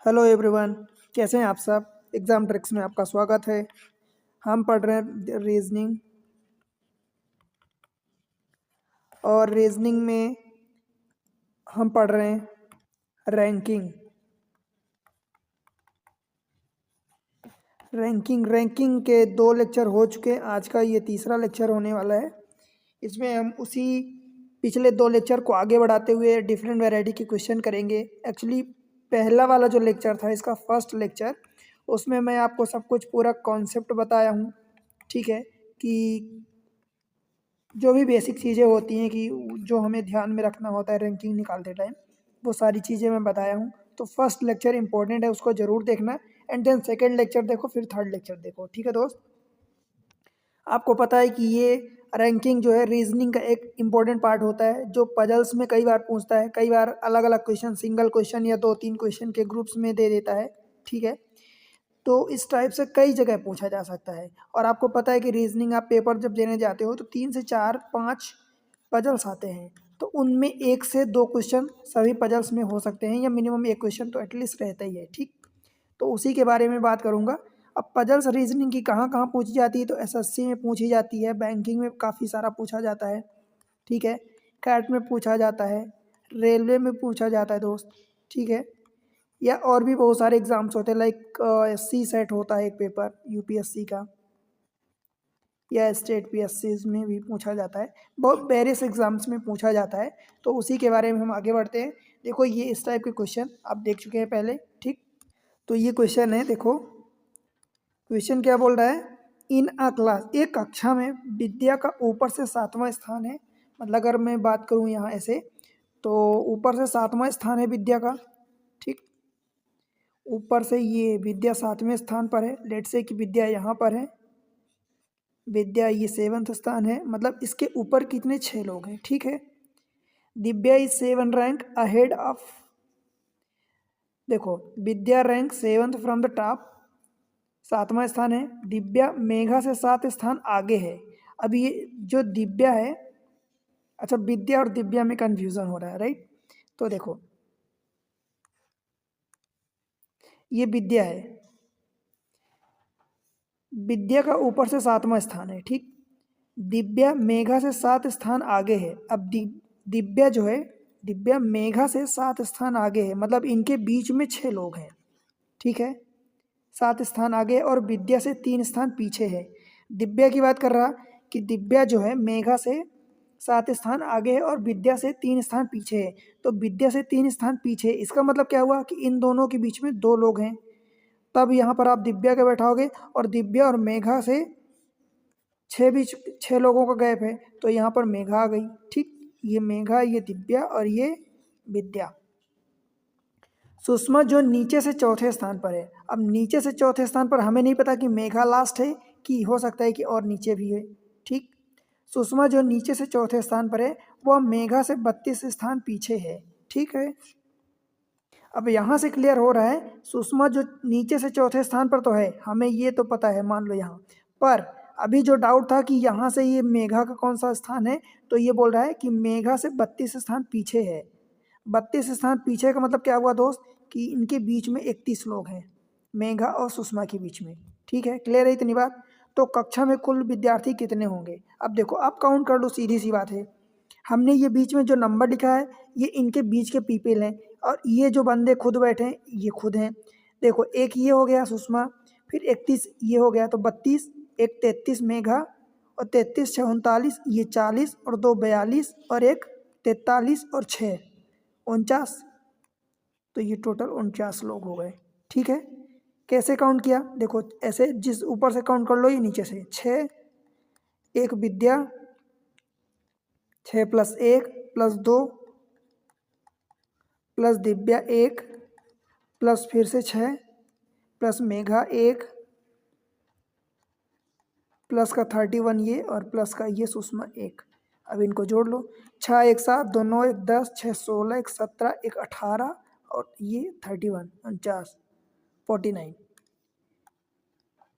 Hello everyone. कैसे हैं आप सब। एग्ज़ाम ट्रिक्स में आपका स्वागत है। हम पढ़ रहे हैं रीजनिंग और रीजनिंग में हम पढ़ रहे हैं रैंकिंग। रैंकिंग के 2 लेक्चर हो चुके हैं। आज का ये तीसरा लेक्चर होने वाला है। इसमें हम उसी पिछले 2 लेक्चर को आगे बढ़ाते हुए डिफरेंट वैरायटी के क्वेश्चन करेंगे। एक्चुअली पहला वाला जो लेक्चर था, इसका फर्स्ट लेक्चर, उसमें मैं आपको सब कुछ पूरा कॉन्सेप्ट बताया हूँ। ठीक है, कि जो भी बेसिक चीज़ें होती हैं कि जो हमें ध्यान में रखना होता है रैंकिंग निकालते टाइम, वो सारी चीज़ें मैं बताया हूँ। तो फर्स्ट लेक्चर इंपॉर्टेंट है, उसको ज़रूर देखना। एंड देन सेकंड लेक्चर देखो, फिर थर्ड लेक्चर देखो। ठीक है दोस्त। आपको पता है कि ये रैंकिंग जो है रीजनिंग का एक इम्पॉर्टेंट पार्ट होता है, जो पजल्स में कई बार पूछता है। कई बार अलग अलग क्वेश्चन, सिंगल क्वेश्चन या 2-3 क्वेश्चन के ग्रुप्स में दे देता है। ठीक है, तो इस टाइप से कई जगह पूछा जा सकता है। और आपको पता है कि रीजनिंग आप पेपर जब देने जाते हो तो 3 से 4-5 पजल्स आते हैं। तो उनमें 1 से 2 क्वेश्चन सभी पजल्स में हो सकते हैं, या मिनिमम 1 क्वेश्चन तो एटलीस्ट रहता ही है। ठीक, तो उसी के बारे में बात करूंगा। अब पजल्स रीजनिंग की कहाँ कहाँ पूछी जाती है, तो एसएससी में पूछी जाती है, बैंकिंग में काफ़ी सारा पूछा जाता है। ठीक है, कैट में पूछा जाता है, रेलवे में पूछा जाता है दोस्त। ठीक है, या और भी बहुत सारे एग्ज़ाम्स होते हैं, लाइक सी सेट होता है एक पेपर यूपीएससी का, या स्टेट पीएससी में भी पूछा जाता है। बहुत वेरियस एग्जाम्स में पूछा जाता है। तो उसी के बारे में हम आगे बढ़ते हैं। देखो, ये इस टाइप के क्वेश्चन आप देख चुके हैं पहले। ठीक, तो ये क्वेश्चन है, देखो क्वेश्चन क्या बोल रहा है। इन अ क्लास, एक कक्षा में विद्या का ऊपर से 7वां स्थान है। मतलब अगर मैं बात करूँ यहाँ ऐसे, तो ऊपर से 7वां स्थान है विद्या का। ठीक, ऊपर से ये विद्या 7वें स्थान पर है। लेट से कि विद्या यहाँ पर है, विद्या ये 7th स्थान है। मतलब इसके ऊपर कितने 6 लोग हैं। ठीक है, Divya is 7 rank ahead of, देखो Vidya rank 7th from the top, 7वां स्थान है। दिव्या मेघा से 7 स्थान आगे है। अब ये जो दिव्या है, अच्छा विद्या और दिव्या में कंफ्यूजन हो रहा है, राइट। तो देखो, ये विद्या है, विद्या का ऊपर से 7वां स्थान है। ठीक, दिव्या मेघा से 7 स्थान आगे है। अब दिव्या जो है, दिव्या मेघा से 7 स्थान आगे है, मतलब इनके बीच में 6 लोग हैं। ठीक है, 7 स्थान आगे और विद्या से 3 स्थान पीछे है। दिव्या की बात कर रहा कि दिव्या जो है मेघा से 7 स्थान आगे है और विद्या से 3 स्थान पीछे है। तो विद्या से 3 स्थान पीछे है, इसका मतलब क्या हुआ कि इन दोनों के बीच में 2 लोग हैं। तब यहाँ पर आप दिव्या के बैठाओगे, और दिव्या और मेघा से 6 लोगों का गैप है, तो यहाँ पर मेघा आ गई। ठीक, ये मेघा, ये दिव्या और ये विद्या। सुषमा जो नीचे से चौथे स्थान पर है। अब नीचे से चौथे स्थान पर हमें नहीं पता कि मेघा लास्ट है कि हो सकता है कि और नीचे भी है। ठीक, सुषमा जो नीचे से चौथे स्थान पर है, वह मेघा से 32 स्थान पीछे है। ठीक है, अब यहाँ से क्लियर हो रहा है, सुषमा जो नीचे से चौथे स्थान पर तो है, हमें ये तो पता है, मान लो यहाँ पर। अभी जो डाउट था कि यहाँ से ये मेघा का कौन सा स्थान है, तो ये बोल रहा है कि मेघा से 32 स्थान पीछे है। 32 स्थान पीछे का मतलब क्या हुआ दोस्त, कि इनके बीच में 31 लोग हैं, मेघा और सुषमा के बीच में। ठीक है, क्लियर है इतनी बात। तो कक्षा में कुल विद्यार्थी कितने होंगे, अब देखो आप काउंट कर लो, सीधी सी बात है। हमने ये बीच में जो नंबर लिखा है, ये इनके बीच के पीपल हैं, और ये जो बंदे खुद बैठे हैं, ये खुद हैं। देखो, एक ये हो गया सुषमा, फिर 31 ये हो गया, तो 32, एक 33 मेघा, और 33 6 39, ये 40, और 2 42, और एक 43 और 6 49। तो ये टोटल 49 लोग हो गए। ठीक है, कैसे काउंट किया, देखो ऐसे, जिस ऊपर से काउंट कर लो, ये नीचे से 6, एक विद्या, 6 + 1 + 2 प्लस दिव्या 1 प्लस फिर से 6 प्लस मेघा 1 प्लस का 31 ये, और प्लस का ये सुषमा 1। अब इनको जोड़ लो, 6 1 7 2 9 1 10 6 16 1 17 1 18, और ये 31 49 49।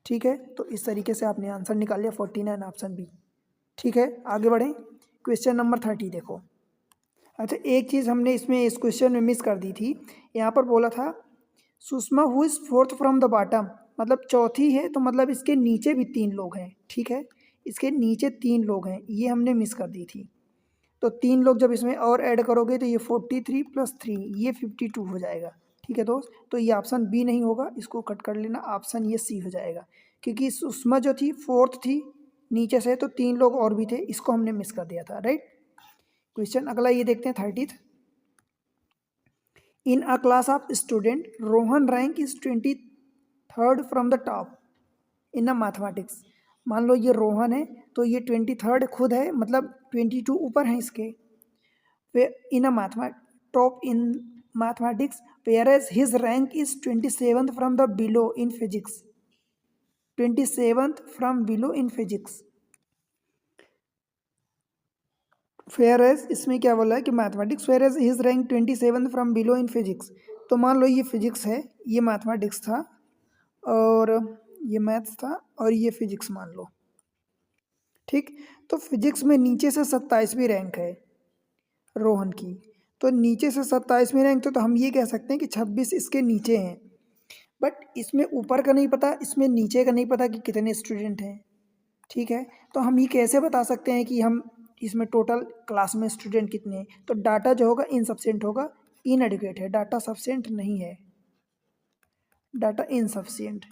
ठीक है, तो इस तरीके से आपने आंसर निकाल लिया 49, ऑप्शन बी। ठीक है, आगे बढ़ें। क्वेश्चन नंबर 30 देखो। अच्छा, एक चीज़ हमने इसमें इस क्वेश्चन में मिस कर दी थी। यहाँ पर बोला था Sushma who is fourth from the bottom, मतलब चौथी है तो मतलब इसके नीचे भी 3 लोग हैं, ठीक है, इसके नीचे 3 लोग हैं, ये हमने मिस कर दी थी। तो 3 लोग जब इसमें और ऐड करोगे तो ये 43 + 3 ये 52 हो जाएगा, ठीक है दोस्त। तो ये ऑप्शन बी नहीं होगा, इसको कट कर लेना, ऑप्शन ये सी हो जाएगा, क्योंकि सुषमा जो थी फोर्थ थी नीचे से, तो 3 लोग और भी थे, इसको हमने मिस कर दिया था, राइट। क्वेश्चन अगला ये देखते हैं 30th। In a class of student Rohan rank is 23rd from the top in a mathematics. मान लो ये रोहन है तो ये 23rd खुद है, मतलब 22 ऊपर है इसके। In a top in mathematics, whereas his rank is 27th from the below in physics, 27th from below in physics। whereas इसमें क्या बोला है कि mathematics whereas his rank 27th from below in physics। तो मान लो ये फिजिक्स है, ये मैथमेटिक्स था, और ये मैथ्स था, और ये फिजिक्स मान लो, ठीक। तो फिजिक्स में नीचे से 27वीं रैंक है रोहन की, तो नीचे से 27वीं रैंक, तो हम ये कह सकते हैं कि 26 इसके नीचे हैं। बट इसमें ऊपर का नहीं पता, इसमें नीचे का नहीं पता कि कितने स्टूडेंट हैं, ठीक है। तो हम ये कैसे बता सकते हैं कि हम इसमें टोटल क्लास में स्टूडेंट कितने हैं। तो डाटा जो होगा इनसफिशिएंट होगा, इनएडिक्वेट है, डाटा सफिशिएंट नहीं है, डाटा इनसफिशिएंट,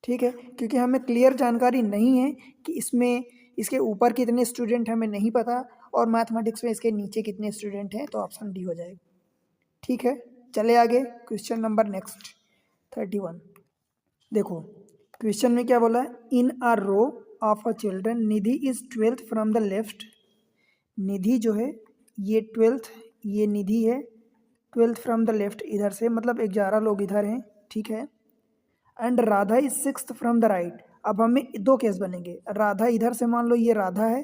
ठीक है, क्योंकि हमें क्लियर जानकारी नहीं है कि इसमें इसके ऊपर कितने स्टूडेंट हमें नहीं पता, और मैथमेटिक्स में इसके नीचे कितने स्टूडेंट हैं, तो ऑप्शन डी हो जाएगा, ठीक है। चले आगे, क्वेश्चन नंबर नेक्स्ट 31। देखो क्वेश्चन में क्या बोला है, in a row of a children Nidhi is 12th from the left. Nidhi जो है ये 12th, ये निधि है 12th फ्रॉम द लेफ्ट, इधर से मतलब 11 लोग इधर हैं, ठीक है। And Radha is 6th from the right. अब हमें दो केस बनेंगे, राधा इधर से, मान लो ये राधा है,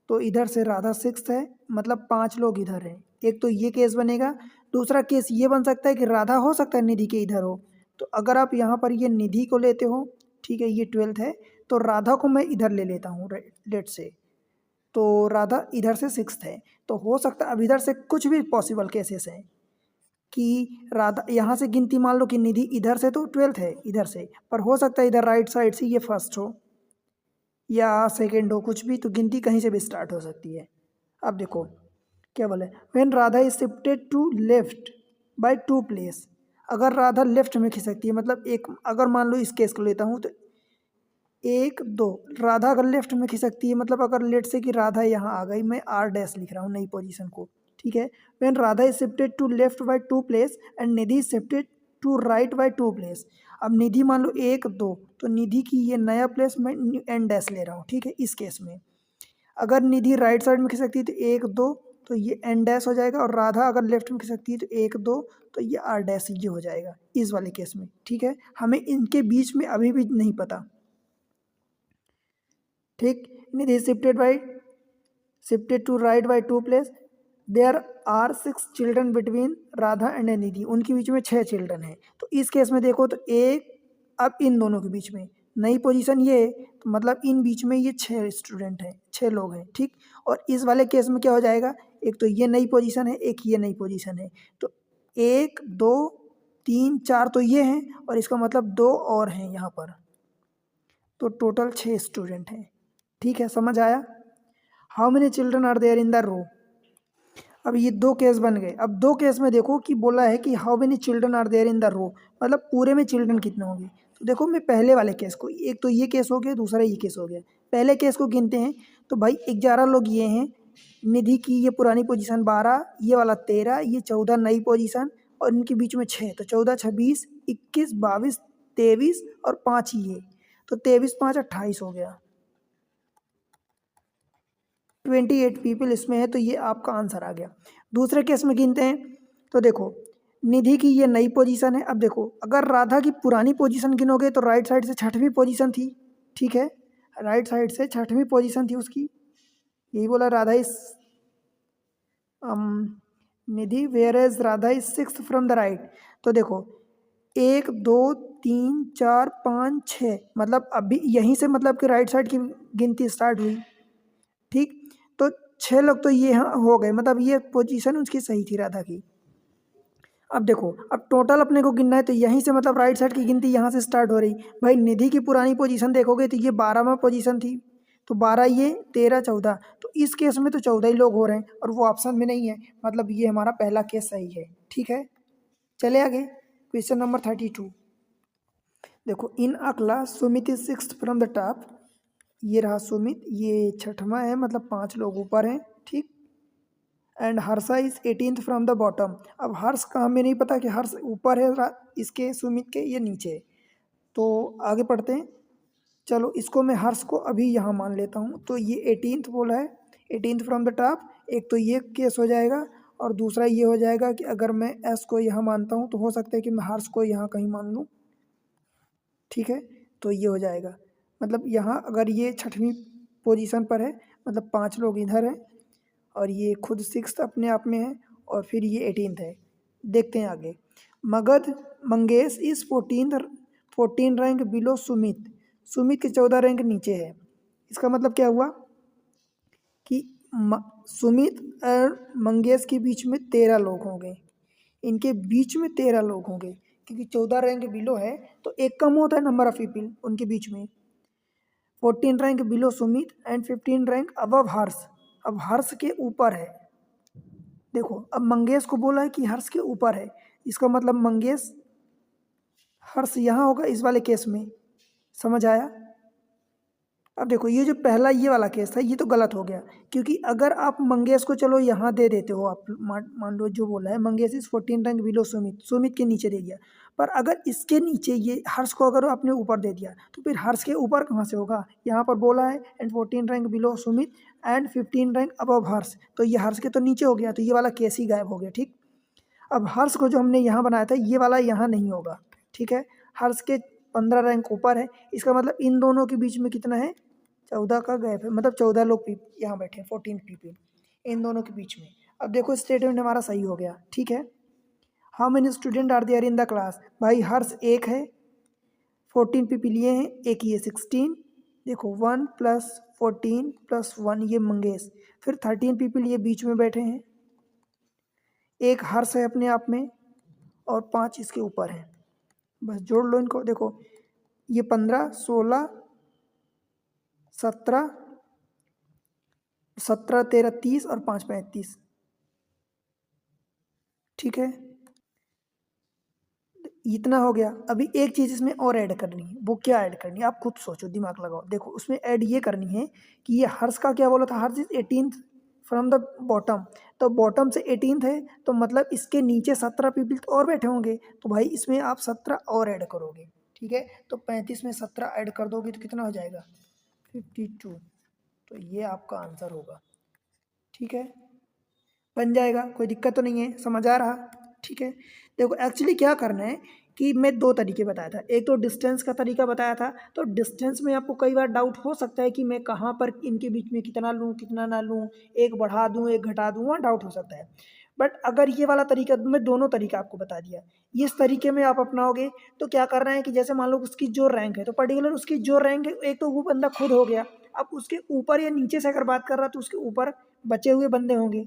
तो इधर से राधा 6th है, मतलब 5 लोग इधर हैं, एक तो ये केस बनेगा। दूसरा केस ये बन सकता है कि राधा हो सकता है निधि के इधर हो, तो अगर आप यहाँ पर ये निधि को लेते हो, ठीक है, ये 12th है, तो राधा को मैं इधर ले लेता हूँ डेट से, तो राधा इधर से 6th है। तो हो सकता है अब इधर से कुछ भी पॉसिबल केसेस हैं कि राधा यहाँ से गिनती, मान लो कि निधि इधर से तो 12th है इधर से, पर हो सकता है इधर राइट साइड से ये फर्स्ट हो या सेकेंड हो, कुछ भी, तो गिनती कहीं से भी स्टार्ट हो सकती है। अब देखो क्या बोले, when Radha is shifted to left by 2 place. अगर राधा लेफ्ट में खिसकती है, मतलब एक, अगर मान लो इस केस को लेता हूँ तो 1 2, राधा अगर लेफ्ट में खिसकती है, मतलब अगर लेट से कि राधा यहाँ आ गई, मैं आर डैश लिख रहा हूँ नई पोजीशन को, ठीक है। When Radha is shifted to left by 2 place and Nidhi is shifted to right by 2 place. अब निधि मान लो 1 2, तो निधि की ये नया प्लेस मैं एन डैश ले रहा हूँ, ठीक है। इस केस में अगर निधि राइट साइड में खिसकती है तो 1 2, तो ये एन डैश हो जाएगा, और राधा अगर लेफ्ट में खिसकती है तो 1 2, तो ये आर डैश ये हो जाएगा इस वाले केस में, ठीक है। हमें इनके बीच में अभी भी नहीं पता, ठीक। Nidhi shifted to right by 2 places, there are 6 children between Radha and Nidhi, उनके बीच में 6 चिल्ड्रन हैं। तो इस केस में देखो तो एक, अब इन दोनों के बीच में नई पोजीशन ये है, तो मतलब इन बीच में ये 6 स्टूडेंट हैं, 6 लोग हैं, ठीक। और इस वाले केस में क्या हो जाएगा, एक तो ये नई पोजीशन है, एक ये नई पोजीशन है, तो 1 2 3 4 तो ये हैं, और इसका मतलब 2 और हैं यहाँ पर, तो टोटल 6 स्टूडेंट हैं, ठीक है। समझ आया। How many children are there in the row. अब ये 2 केस बन गए। अब 2 केस में देखो कि बोला है कि how many children are there in the row, मतलब पूरे में चिल्ड्रन कितने होंगे। तो देखो मैं पहले वाले केस को, एक तो ये केस हो गया, दूसरा ये केस हो गया। पहले केस को गिनते हैं तो भाई 11 लोग ये हैं, निधि की ये पुरानी पोजीशन 12, ये वाला 13, ये 14 नई पोजीशन, और इनके बीच में 6, तो 14 26 21 22 23 और 5 ये, तो 23 5 28 हो गया, 28 पीपल इसमें है, तो ये आपका आंसर आ गया। दूसरे केस में गिनते हैं तो देखो निधि की ये नई पोजीशन है। अब देखो अगर राधा की पुरानी पोजीशन गिनोगे तो राइट साइड से 6वीं पोजीशन थी, ठीक है, राइट साइड से 6वीं पोजीशन थी उसकी, यही बोला Radha is Nidhi whereas Radha is 6th from the right. तो देखो 1 2 3 4 5 6, मतलब अभी यहीं से मतलब कि राइट साइड की गिनती स्टार्ट हुई, ठीक। तो 6 लोग तो ये हाँ हो गए, मतलब ये पोजीशन उसकी सही थी राधा की। अब देखो, अब टोटल अपने को गिनना है तो यहीं से मतलब राइट साइड की गिनती यहाँ से स्टार्ट हो रही। भाई निधि की पुरानी पोजीशन देखोगे तो ये 12वां पोजीशन थी, तो 12 ये 13 14, तो इस केस में तो 14 ही लोग हो रहे हैं और वो ऑप्शन में नहीं है, मतलब ये हमारा पहला केस सही है। ठीक है, चले आगे। Question number 32। देखो, in a class Sumit is 6th from the top. ये रहा सुमित, ये 6वां है, मतलब 5 लोग ऊपर हैं। ठीक, and Harsha is 18th from the bottom. अब हर्ष का हमें नहीं पता कि हर्ष ऊपर है इसके सुमित के ये नीचे है। तो आगे पढ़ते हैं। चलो इसको मैं हर्ष को अभी यहाँ मान लेता हूँ। तो ये 18th बोला है, 18th फ्रॉम द टॉप। एक तो ये केस हो जाएगा और दूसरा ये हो जाएगा कि अगर मैं एस को यहाँ मानता हूँ तो हो सकता है कि मैं हर्ष को यहाँ कहीं मान लूँ। ठीक है, तो ये हो जाएगा, मतलब यहाँ अगर ये 6वीं पोजीशन पर है, मतलब 5 लोग इधर हैं और ये खुद 6th अपने आप में है और फिर ये 18th है। देखते हैं आगे। Magadh Mangesh is 14 rank below Sumit. Sumit के 14 रैंक नीचे है। इसका मतलब क्या हुआ कि सुमित और मंगेश के बीच में 13 लोग होंगे, इनके बीच में 13 लोग होंगे, क्योंकि 14 रैंक बिलो है तो एक कम होता है नंबर ऑफ पीपल उनके बीच में। 14 rank below Sumit and 15 rank above Harsh. अब हर्ष के ऊपर है। देखो, अब मंगेश को बोला है कि हर्ष के ऊपर है, इसका मतलब मंगेश हर्ष यहाँ होगा इस वाले केस में। समझ आया? अब देखो, ये जो पहला ये वाला केस था ये तो गलत हो गया, क्योंकि अगर आप मंगेश को चलो यहाँ दे देते हो, आप मान लो जो बोला है Mangesh is 14 rank below Sumit, Sumit के नीचे दे दिया, पर अगर इसके नीचे ये हर्ष को अगर आपने ऊपर दे दिया तो फिर हर्ष के ऊपर कहाँ से होगा? यहाँ पर बोला है and 14 rank below Sumit and 15 rank above Harsh, तो ये हर्ष के तो नीचे हो गया, तो ये वाला केस ही गायब हो गया। ठीक, अब हर्ष को जो हमने यहाँ बनाया था ये वाला यहाँ नहीं होगा। ठीक है, हर्ष के 15 रैंक ऊपर है, इसका मतलब इन दोनों के बीच में कितना है? 14 का गैप है, मतलब 14 लोग यहाँ बैठे हैं, 14 पीपल इन दोनों के बीच में। अब देखो स्टेटमेंट हमारा सही हो गया। ठीक है, how many student are there in the class. भाई हर्ष एक है, 14 पीपल ये हैं, एक ये 16। देखो 1 + 14 + 1 ये मंगेश, फिर 13 पीपल ये बीच में बैठे हैं, एक हर्ष है अपने आप में और 5 इसके ऊपर हैं। बस जोड़ लो इनको। देखो ये 15 16 17 17 13 30 और 5 35। ठीक है, इतना हो गया। अभी एक चीज़ इसमें और ऐड करनी है, वो क्या ऐड करनी है आप खुद सोचो, दिमाग लगाओ। देखो उसमें ऐड ये करनी है कि ये हर्ष का क्या बोला था, Harsh is 18th from the bottom, तो बॉटम से 18th है, तो मतलब इसके नीचे 17 पीपल तो और बैठे होंगे, तो भाई इसमें आप 17 और ऐड करोगे। ठीक है, तो 35 में 17 ऐड कर दोगे तो कितना हो जाएगा? 52। तो ये आपका आंसर होगा। ठीक है, बन जाएगा, कोई दिक्कत तो नहीं है, समझ आ रहा? ठीक है, देखो एक्चुअली क्या करना है कि मैं 2 तरीके बताया था, एक तो डिस्टेंस का तरीका बताया था, तो डिस्टेंस में आपको कई बार डाउट हो सकता है कि मैं कहाँ पर इनके बीच में कितना लूँ कितना ना लूँ, एक बढ़ा दूँ एक घटा दूँ, वहाँ डाउट हो सकता है। बट अगर ये वाला तरीका, मैं दोनों तरीका आपको बता दिया, इस तरीके में आप अपनाओगे तो क्या करना है कि जैसे मान लो उसकी जो रैंक है, तो पर्टिकुलर उसकी जो रैंक है, एक तो वो बंदा खुद हो गया, अब उसके ऊपर या नीचे से अगर बात कर रहा तो उसके ऊपर बचे हुए बंदे होंगे।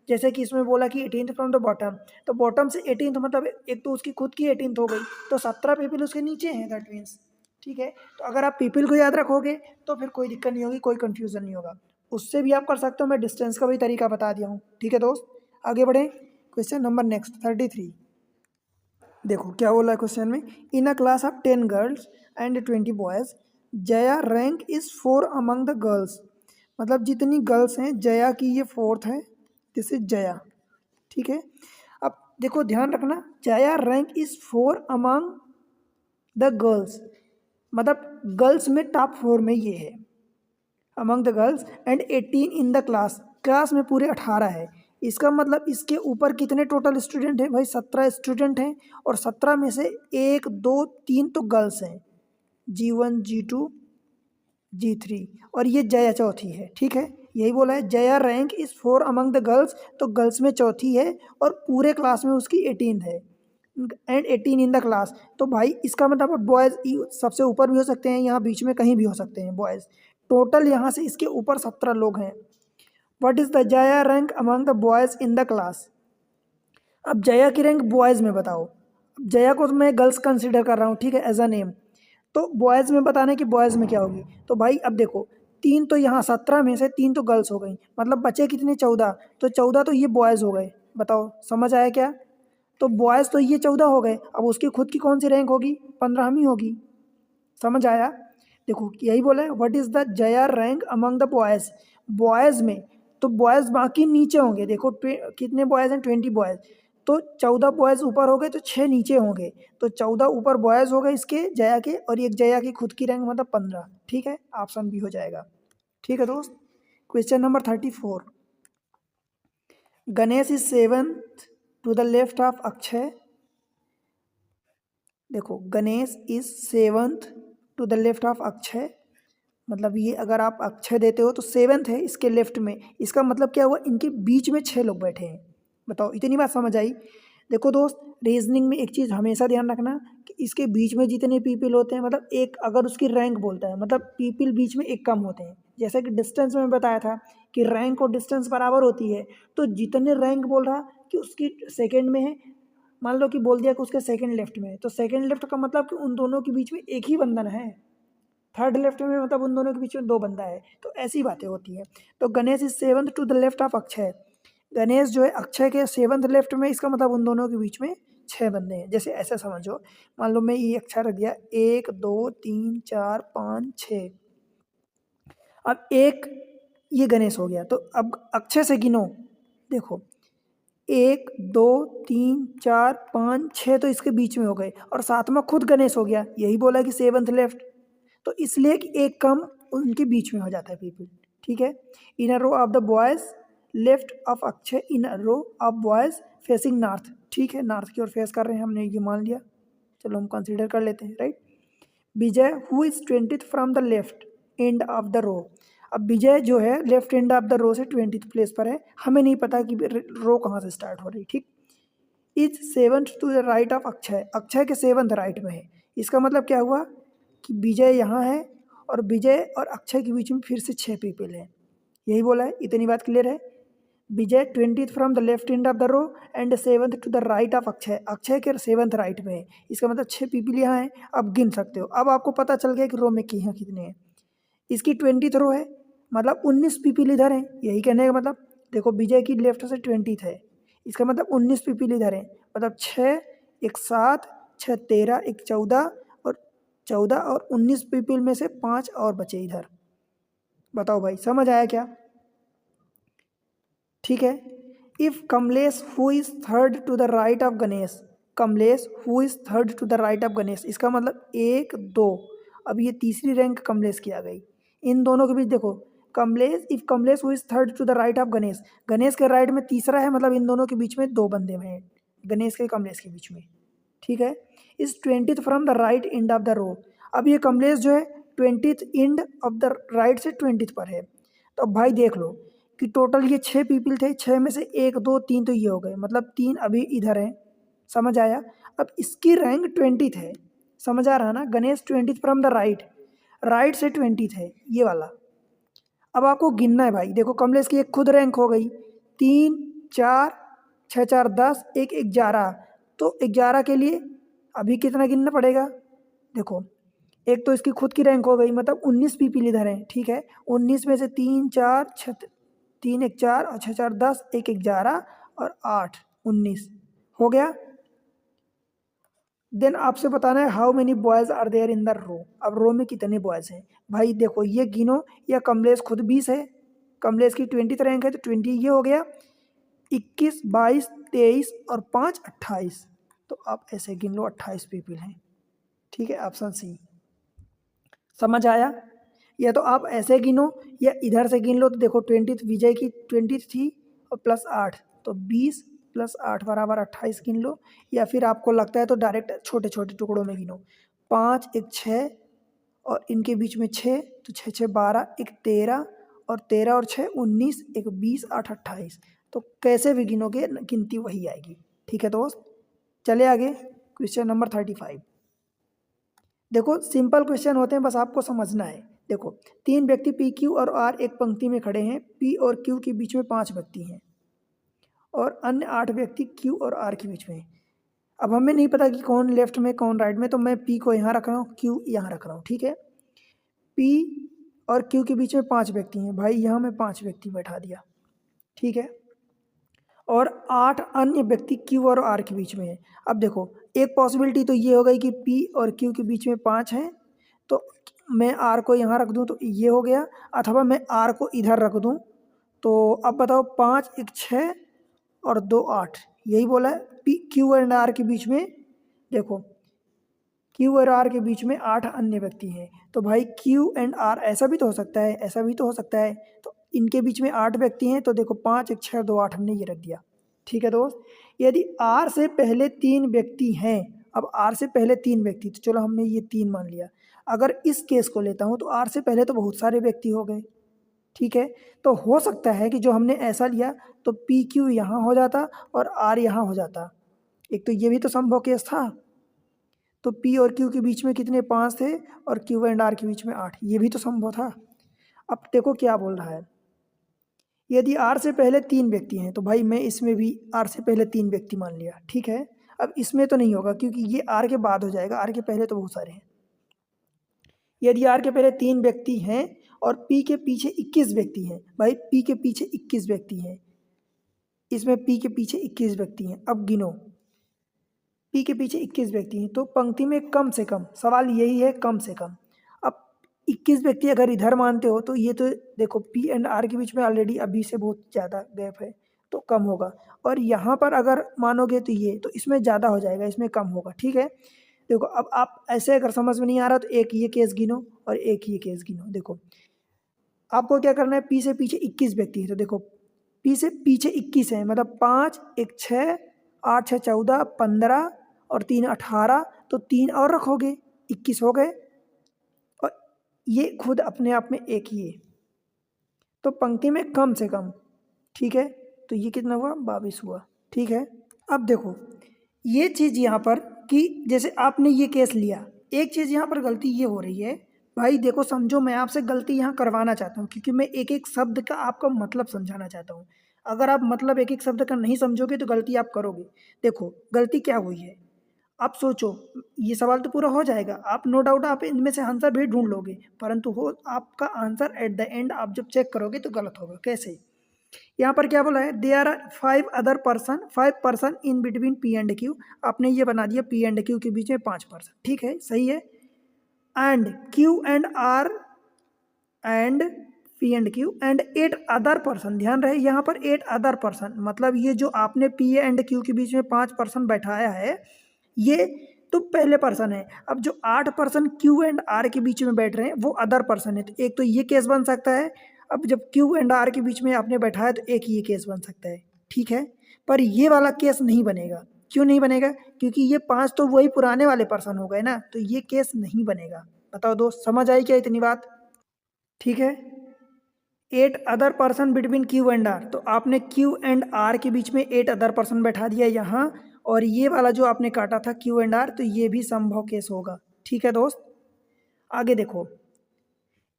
जैसे कि इसमें बोला कि 18th फ्रॉम द बॉटम, तो बॉटम से 18th मतलब एक तो उसकी खुद की 18th हो गई, तो 17 पीपल उसके नीचे हैं, दैट मीन्स। ठीक है, तो अगर आप पीपल को याद रखोगे तो फिर कोई दिक्कत नहीं होगी, कोई कन्फ्यूज़न नहीं होगा। उससे भी आप कर सकते हो, मैं डिस्टेंस का भी तरीका बता दिया हूँ। ठीक है दोस्त, आगे बढ़े। Question number next 33। देखो क्या बोला है क्वेश्चन में, in a class of 10 girls and 20 boys Jaya rank is 4 among the girls. मतलब जितनी गर्ल्स हैं जया की ये 4th है, दिस इज जया। ठीक है, अब देखो ध्यान रखना, Jaya rank is 4 among the girls, मतलब गर्ल्स में टॉप 4 में ये है, among the girls, and 18 in the class, class में पूरे 18 है। इसका मतलब इसके ऊपर कितने टोटल स्टूडेंट हैं? भाई 17 स्टूडेंट हैं, और 17 में से 1 2 3 तो गर्ल्स हैं, G1 G2 G3, और ये जया चौथी है। ठीक है, यही बोला है, Jaya rank is 4 among the girls, तो गर्ल्स में चौथी है और पूरे क्लास में उसकी 18th है, एंड 18 इन द क्लास। तो भाई इसका मतलब बॉयज़ सबसे ऊपर भी हो सकते हैं, यहाँ बीच में कहीं भी हो सकते हैं बॉयज़। टोटल यहाँ से इसके ऊपर 17 लोग हैं, what is the Jaya rank among the boys in the class. अब जया की रैंक बॉयज में बताओ। अब जया को तो मैं गर्ल्स कंसिडर कर रहा हूँ, ठीक है, एज अ नेम। तो बॉयज़ में बताना है कि बॉयज़ में क्या होगी। तो भाई अब देखो, तीन तो यहाँ 17 में से तीन तो गर्ल्स हो गई, मतलब बचे कितने 14। तो 14 तो ये बॉयज़ हो गए। बताओ समझ आया क्या। तो बॉयज़ तो ये 14 हो गए, अब उसकी खुद की कौन सी रैंक होगी, 15वीं होगी। समझ आया। देखो यही बोला है, what is the Jaya rank among the boys. Boys में तो बॉयज़ बाकी नीचे होंगे। देखो कितने बॉयज़ हैं, 20 बॉयज़। तो 14 बॉयज़ ऊपर हो गए तो 6 नीचे होंगे। तो 14 ऊपर बॉयज़ हो गए इसके जया के, और एक जया की खुद की रैंक मतलब 15। ठीक है, ऑप्शन बी हो जाएगा। ठीक है दोस्त। Question number 34। Ganesh is seventh to the left of Akshay. देखो Ganesh is seventh to the left of Akshay, मतलब ये अगर आप अक्षय देते हो तो सेवंथ है इसके लेफ्ट में। इसका मतलब क्या हुआ, इनके बीच में 6 लोग बैठे हैं। बताओ इतनी बात समझ आई। देखो दोस्त, रीजनिंग में एक चीज़ हमेशा ध्यान रखना कि इसके बीच में जितने पीपल होते हैं, मतलब एक अगर उसकी रैंक बोलता है, मतलब पीपल बीच में एक कम होते हैं। जैसा कि डिस्टेंस में बताया था कि रैंक और डिस्टेंस बराबर होती है। तो जितने रैंक बोल रहा कि उसकी सेकेंड में है, मान लो कि बोल दिया कि उसके सेकेंड लेफ्ट में है, तो सेकेंड लेफ्ट का मतलब कि उन दोनों के बीच में एक ही बंधन है। थर्ड लेफ्ट में मतलब उन दोनों के बीच में 2 बंदा है। तो ऐसी बातें होती हैं। तो Ganesh is seventh to the left of Akshay. Ganesh जो है अक्षय के सेवंथ लेफ्ट में, इसका मतलब उन दोनों के बीच में 6 बंदे हैं। जैसे ऐसे समझो, मान लो मैं ये अक्षर रख दिया 1 2 3 4 5 6। अब एक ये गणेश हो गया, तो अब अक्षय से गिनो। देखो 1 2 3 4 5 6 तो इसके बीच में हो गए, और साथ में खुद गणेश हो गया। यही बोला कि सेवंथ लेफ्ट, तो इसलिए कि एक कम उनके बीच में हो जाता है पीपल। ठीक है। In a row of the boys left of Akshay, in a row of boys facing north. ठीक है, नॉर्थ की ओर फेस कर रहे हैं, हमने ये मान लिया। चलो हम कंसीडर कर लेते हैं, right. Vijay who is 20th from the left end of the row. अब विजय जो है left end of the row से 20th प्लेस पर है। हमें नहीं पता कि रो कहाँ से स्टार्ट हो रही। ठीक। Is seventh to the right of Akshay, Akshay के सेवंथ राइट में है। इसका मतलब क्या हुआ कि विजय यहाँ है, और विजय और अक्षय के बीच में फिर से 6 पीपल हैं। यही बोला है, इतनी बात क्लियर है। Vijay 20th from the left end of the row and seventh to the right of Akshay, Akshay के सेवंथ राइट में है। इसका मतलब 6 पीपल यहाँ हैं। अब गिन सकते हो। अब आपको पता चल गया कि रो में यहाँ कितने हैं। इसकी 20th रो है, मतलब 19 पीपल इधर हैं। यही कहने का मतलब, देखो विजय की लेफ्ट से 20th है, इसका मतलब 19 पीपल इधर हैं। मतलब 6 एक 7 6 13 एक 14, और 14 और 19 पीपल में से 5 और बचे इधर। बताओ भाई समझ आया क्या। ठीक है। If Kamlesh who is third to the right of Ganesh, Kamlesh who is third to the right of Ganesh, इसका मतलब 1 2। अब ये तीसरी रैंक कमलेश की आ गई। इन दोनों के बीच देखो, Kamlesh if Kamlesh who is third to the right of Ganesh, Ganesh के राइट में तीसरा है, मतलब इन दोनों के बीच में 2 बंदे हैं, गणेश के कमलेश के बीच में। ठीक है। Is 20th from the right end of the row. अब ये कमलेश जो है 20th and of the right से 20th पर है। तो अब भाई देख लो कि टोटल ये 6 पीपल थे, 6 में से 1 2 3 तो ये हो गए, मतलब 3 अभी इधर हैं। समझ आया। अब इसकी रैंक 20th है। समझ आ रहा ना, Ganesh 20th from the right, right से 20th है ये वाला। अब आपको गिनना है भाई। देखो कमलेश की एक खुद रैंक हो गई 3 4 6 4 10 1 11। तो 11 के लिए अभी कितना गिनना पड़ेगा। देखो एक तो इसकी खुद की रैंक हो गई, मतलब 19 पीपल इधर हैं। ठीक है। 19 में से 3 4 6 3 1 4 और 6 4 10 1 11 और 8 19 हो गया। देन आपसे बताना है how many boys are there in the row. अब रो में कितने बॉयज हैं भाई, देखो ये गिनो। या कमलेश खुद 20 है, कमलेश की 20th रैंक है, तो 20 ये हो गया। 21 22 23 और 5 28। तो आप ऐसे गिन लो 28 पीपल हैं। ठीक है, ऑप्शन सी। समझ आया। या तो आप ऐसे गिनो या इधर से गिन लो। तो देखो 20th विजय की 20th थी, और प्लस 8, तो 20 प्लस 8 बराबर 28 गिन लो। या फिर आपको लगता है तो डायरेक्ट छोटे छोटे टुकड़ों में गिनो। 5 एक 6 और इनके बीच में 6, तो 6 6 12 एक 13 और 13 और 6 19 एक 20 8 28। तो कैसे भी गिनोगे गिनती वही आएगी। ठीक है दोस्त, चले आगे। Question number 35। देखो सिंपल क्वेश्चन होते हैं, बस आपको समझना है। देखो 3 व्यक्ति पी क्यू और आर एक पंक्ति में खड़े हैं, पी और क्यू के बीच में 5 व्यक्ति हैं और अन्य 8 व्यक्ति क्यू और आर के बीच में हैं। अब हमें नहीं पता कि कौन लेफ्ट में कौन राइट में, तो मैं पी को यहाँ रख रहा हूँ, क्यू यहाँ रख रहा हूँ, ठीक है। पी और क्यू के बीच में 5 व्यक्ति हैं, भाई यहाँ मैं 5 व्यक्ति बैठा दिया, ठीक है। और 8 अन्य व्यक्ति क्यू और आर के बीच में है। अब देखो एक पॉसिबिलिटी तो ये हो गई कि पी और क्यू के बीच में 5 हैं, तो मैं आर को यहाँ रख दूँ तो ये हो गया, अथवा मैं आर को इधर रख दूँ। तो अब बताओ 5 1 6 और 2 8, यही बोला है। पी क्यू एंड आर के बीच में देखो क्यू और आर के बीच में 8 अन्य व्यक्ति हैं, तो भाई क्यू एंड आर ऐसा भी तो हो सकता है, ऐसा भी तो हो सकता है। तो इनके बीच में 8 व्यक्ति हैं, तो देखो 5 1 6 2 8 हमने ये रख दिया, ठीक है दोस्त। यदि आर से पहले 3 व्यक्ति हैं, अब आर से पहले 3 व्यक्ति, तो चलो हमने ये 3 मान लिया। अगर इस केस को लेता हूँ तो आर से पहले तो बहुत सारे व्यक्ति हो गए, ठीक है। तो हो सकता है कि जो हमने ऐसा लिया तो पी क्यू यहाँ हो जाता और आर यहाँ हो जाता। एक तो ये भी तो संभव केस था। तो पी और क्यू के बीच में कितने 5 थे और क्यू एंड आर के बीच में 8, ये भी तो संभव था। अब देखो क्या बोल रहा है, यदि आर से पहले 3 व्यक्ति हैं, तो भाई मैं इसमें भी आर से पहले 3 व्यक्ति मान लिया, ठीक है। अब इसमें तो नहीं होगा क्योंकि ये आर के बाद हो जाएगा, आर के पहले तो बहुत सारे हैं। यदि आर के पहले 3 व्यक्ति हैं और पी के पीछे 21 व्यक्ति हैं, भाई पी के पीछे 21 व्यक्ति हैं, इसमें पी के पीछे 21 व्यक्ति हैं। अब गिनो, पी के पीछे 21 व्यक्ति हैं, तो पंक्ति में कम से कम, सवाल यही है कम से कम। अब 21 व्यक्ति अगर इधर मानते हो तो ये तो देखो पी एंड आर के बीच में ऑलरेडी अभी से बहुत ज़्यादा गैप है, तो कम होगा। और यहाँ पर अगर मानोगे तो ये तो इसमें ज़्यादा हो जाएगा, इसमें कम होगा, ठीक है। देखो अब आप ऐसे अगर समझ में नहीं आ रहा तो एक ये केस गिनो और एक ये केस गिनो। देखो आपको क्या करना है, पी से पीछे 21 व्यक्ति है, तो देखो पी से पीछे 21 है, मतलब 5 1 6 8 6 14 15 और 3 18, तो 3 और रखोगे 21 हो गए, और ये खुद अपने आप में एक ही है, तो पंक्ति में कम से कम, ठीक है। तो ये कितना हुआ 22 हुआ, ठीक है। अब देखो ये चीज़ यहाँ पर कि जैसे आपने ये केस लिया, एक चीज़ यहाँ पर गलती ये हो रही है भाई, देखो समझो मैं आपसे गलती यहाँ करवाना चाहता हूँ क्योंकि मैं एक एक शब्द का आपको मतलब समझाना चाहता हूँ। अगर आप मतलब एक एक शब्द का नहीं समझोगे तो गलती आप करोगे। देखो गलती क्या हुई है, आप सोचो, ये सवाल तो पूरा हो जाएगा, आप नो डाउट आप इनमें से आंसर भी ढूंढ लोगे, परंतु हो आपका आंसर एट द एंड आप जब चेक करोगे तो गलत होगा। कैसे, यहाँ पर क्या बोला है, there are 5 person in between P and Q, आपने ये बना दिया पी एंड क्यू के बीच में 5 पर्सन, ठीक है सही है। And Q and R and P and Q and 8 other person, ध्यान रहे यहाँ पर 8 अदर पर्सन, मतलब ये जो आपने पी एंड क्यू के बीच में 5 पर्सन बैठाया है ये तो पहले पर्सन है। अब जो 8 पर्सन क्यू एंड आर के बीच में बैठ रहे हैं वो अदर पर्सन है, तो एक तो ये केस बन सकता है। अब जब क्यू एंड आर के बीच में आपने बैठाया तो एक ये केस बन सकता है, ठीक है। पर ये वाला केस नहीं बनेगा, क्यों नहीं बनेगा, क्योंकि ये 5 तो वही पुराने वाले पर्सन हो गए ना, तो ये केस नहीं बनेगा। बताओ दोस्त समझ आई क्या इतनी बात, ठीक है। 8 other person between Q and R, तो आपने क्यू एंड आर के बीच में 8 अदर पर्सन बैठा दिया यहाँ, और ये वाला जो आपने काटा था क्यू एंड आर, तो ये भी संभव केस होगा, ठीक है दोस्त। आगे देखो,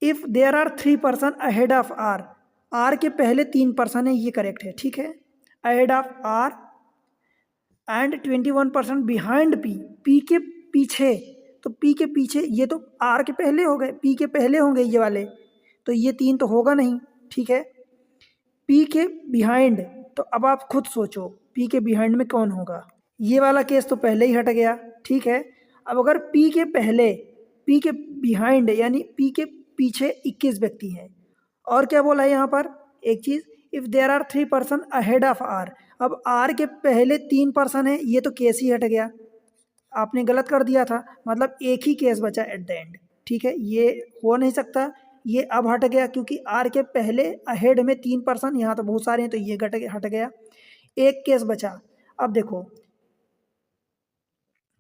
if there are 3 person ahead of R, R के पहले 3 पर्सन है, ये करेक्ट है, ठीक है। Ahead of R and 21 person behind P, P के पीछे, तो पी के पीछे ये तो आर के पहले हो गए, पी के पहले होंगे ये वाले, तो ये 3 तो होगा नहीं, ठीक है। पी के बिहाइंड, तो अब आप खुद सोचो पी के बिहाइंड में कौन होगा, ये वाला केस तो पहले ही हट गया, ठीक है। अब अगर पी के पहले, पी के बिहाइंड यानी पी के पीछे 21 व्यक्ति हैं, और क्या बोला है यहाँ पर एक चीज़, if there are 3 person ahead of R, अब आर के पहले 3 पर्सन है, ये तो केस ही हट गया, आपने गलत कर दिया था, मतलब एक ही केस बचा एट द एंड, ठीक है। ये हो नहीं सकता, ये अब हट गया क्योंकि आर के पहले अहेड में 3 पर्सन, यहाँ तो बहुत सारे हैं तो ये हट गया, एक केस बचा। अब देखो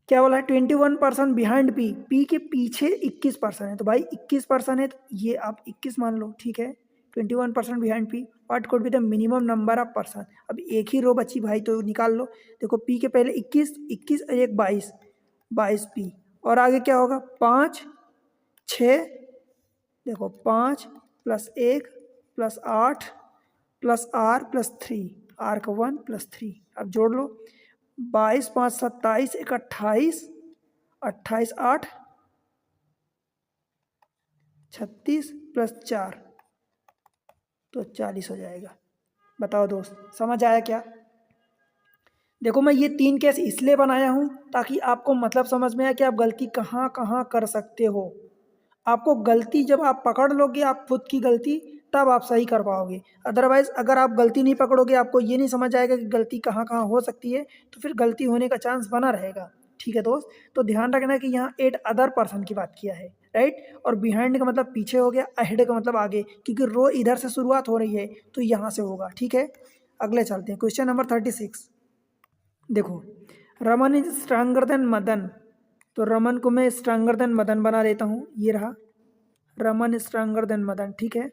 क्या बोला है, 21 पर्सन बिहाइंड पी, पी के पीछे 21 पर्सन है, तो भाई 21 पर्सन है तो ये आप 21 मान लो, ठीक है। 21 person behind P, what could be the minimum number of person, अब एक ही रो बची भाई तो निकाल लो। देखो पी के पहले 21 21 और एक 22 पी, और आगे क्या होगा 5 6, देखो 5 + 1 + 8 + R + 3, R का 1 + 3, अब जोड़ लो 22 5 27 1 28, 28 8 36 + 4 तो 40 हो जाएगा। बताओ दोस्त, समझ आया क्या? देखो मैं ये 3 केस इसलिए बनाया हूँ ताकि आपको मतलब समझ में आए कि आप गलती कहाँ कहाँ कर सकते हो। आपको गलती जब आप पकड़ लोगे आप खुद की गलती, तब आप सही कर पाओगे। अदरवाइज़ अगर आप गलती नहीं पकड़ोगे, आपको ये नहीं समझ आएगा कि गलती कहाँ कहाँ हो सकती है, तो फिर गलती होने का चांस बना रहेगा। ठीक है दोस्त, तो ध्यान रखना कि यहाँ एट अदर पर्सन की बात किया है, राइट। और बिहाइंड का मतलब पीछे हो गया, अहेड का मतलब आगे, क्योंकि रो इधर से शुरुआत हो रही है तो यहाँ से होगा। ठीक है, अगले चलते हैं। Question number 36। देखो, Raman is stronger then Madan, तो रमन को मैं स्ट्रांगर देन मदन बना लेता हूँ, ये रहा रमन स्ट्रांगर देन मदन। ठीक है,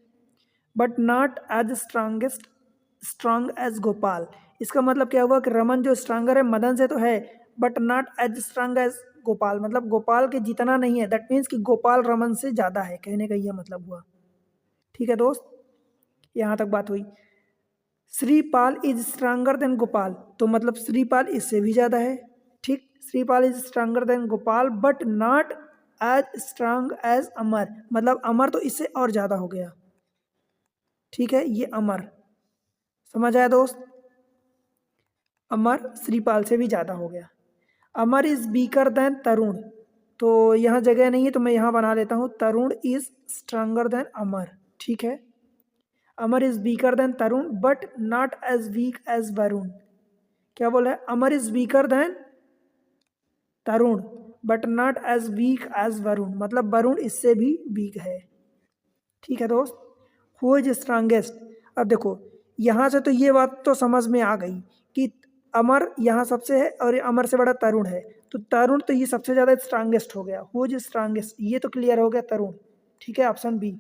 but not as strong as Gopal. इसका मतलब क्या हुआ कि रमन जो स्ट्रांगर है मदन से तो है, but not as strong as Gopal, मतलब गोपाल के जितना नहीं है। दैट मीन्स कि गोपाल रमन से ज़्यादा है, कहने का यह मतलब हुआ। ठीक है दोस्त, यहाँ तक बात हुई। Shripal is stronger than Gopal, तो मतलब श्रीपाल इससे भी ज़्यादा है। ठीक, Shripal is stronger than Gopal but not as strong as Amar, मतलब अमर तो इससे और ज़्यादा हो गया। ठीक है, ये अमर, समझ आया दोस्त? अमर श्रीपाल से भी ज़्यादा हो गया। अमर इज वीकर देन तरुण, तो यहाँ जगह नहीं है तो मैं यहाँ बना लेता हूँ Tarun is stronger than Amar. ठीक है, Amar is weaker than Tarun but not as weak as Varun. क्या बोला है? Amar is weaker than Tarun but not as weak as Varun, मतलब वरुण इससे भी वीक है। ठीक है दोस्त, हु इज स्ट्रांगेस्ट। अब देखो यहाँ से तो ये बात तो समझ में आ गई कि अमर यहाँ सबसे है और अमर से बड़ा तरुण है, तो तरुण तो ये सबसे ज़्यादा स्ट्रांगेस्ट हो गया। हु इज स्ट्रांगेस्ट, ये तो क्लियर हो गया, तरुण। ठीक है, ऑप्शन बी।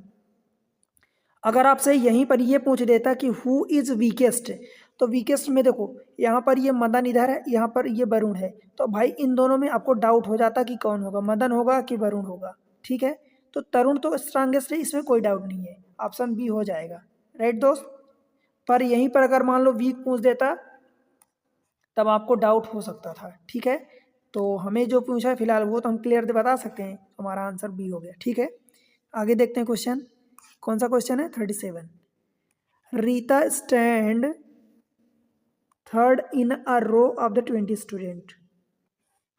अगर आपसे यहीं पर ये पूछ देता कि हु इज वीकेस्ट, तो वीकेस्ट में देखो यहाँ पर ये मदन इधर है, यहाँ पर ये वरुण है, तो भाई इन दोनों में आपको डाउट हो जाता कि कौन होगा, मदन होगा कि वरुण होगा। ठीक है, तो तरुण तो स्ट्रांगेस्ट है, इसमें कोई डाउट नहीं है, ऑप्शन बी हो जाएगा। राइट दोस्त, पर यहीं पर अगर मान लो वीक पूछ देता तब आपको डाउट हो सकता था। ठीक है, तो हमें जो पूछा है फिलहाल वो तो हम क्लियर बता सकते हैं, हमारा आंसर बी हो गया। ठीक है, आगे देखते हैं क्वेश्चन। कौन सा क्वेश्चन है? 37। Rita stand third in a row of the 20 student.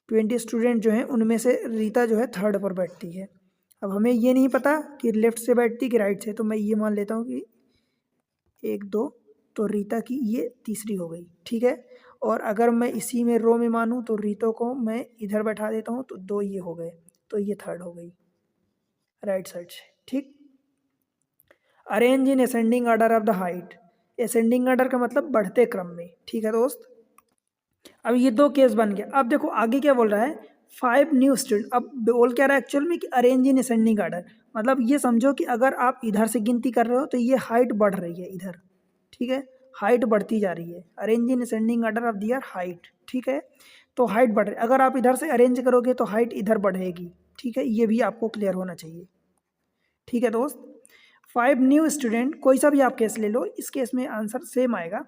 20 student जो हैं उनमें से रीता जो है थर्ड पर बैठती है। अब हमें ये नहीं पता कि लेफ्ट से बैठती कि राइट से, तो मैं ये मान लेता हूँ कि 1 2, तो रीता की ये तीसरी हो गई। ठीक है, और अगर मैं इसी में रो में मानूँ तो रीतो को मैं इधर बैठा देता हूँ, तो 2 ये हो गए, तो ये थर्ड हो गई राइट साइड से। ठीक, arrange in ascending order of the height. Ascending order का मतलब बढ़ते क्रम में। ठीक है दोस्त, अब ये 2 केस बन गया। अब देखो आगे क्या बोल रहा है, 5 न्यू स्टूडेंट। अब बोल क्या रहा है एक्चुअल में कि अरेंज इन असेंडिंग ऑर्डर, मतलब ये समझो कि अगर आप इधर से गिनती कर रहे हो तो ये हाइट बढ़ रही है इधर। ठीक है, हाइट बढ़ती जा रही है, arrange in ascending order of their height. ठीक है, तो हाइट बढ़ रही है, अगर आप इधर से अरेंज करोगे तो हाइट इधर बढ़ेगी। ठीक है, ये भी आपको क्लियर होना चाहिए। ठीक है दोस्त, 5 न्यू स्टूडेंट, कोई सा भी आप केस ले लो, इस केस में आंसर सेम आएगा।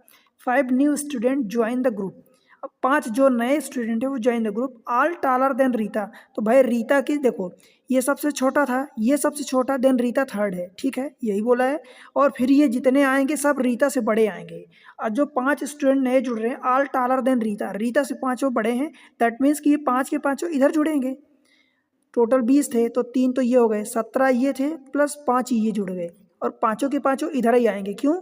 5 new student join the group. अब 5 जो नए स्टूडेंट है वो join the group, all taller than Rita. तो भाई रीता की देखो ये सबसे छोटा था, ये सबसे छोटा, देन रीता थर्ड है। ठीक है, यही बोला है, और फिर ये जितने आएंगे सब रीता से बड़े आएंगे। और जो 5 स्टूडेंट नए जुड़ रहे हैं, all taller than Rita, Rita से 5 बड़े हैं, दैट मीन्स कि ये 5 के 5 इधर जुड़ेंगे। टोटल 20 थे, तो 3 तो ये हो गए, 17 ये थे प्लस 5 ये जुड़ गए, और पाँचों के पाँचों इधर ही आएंगे। क्यों?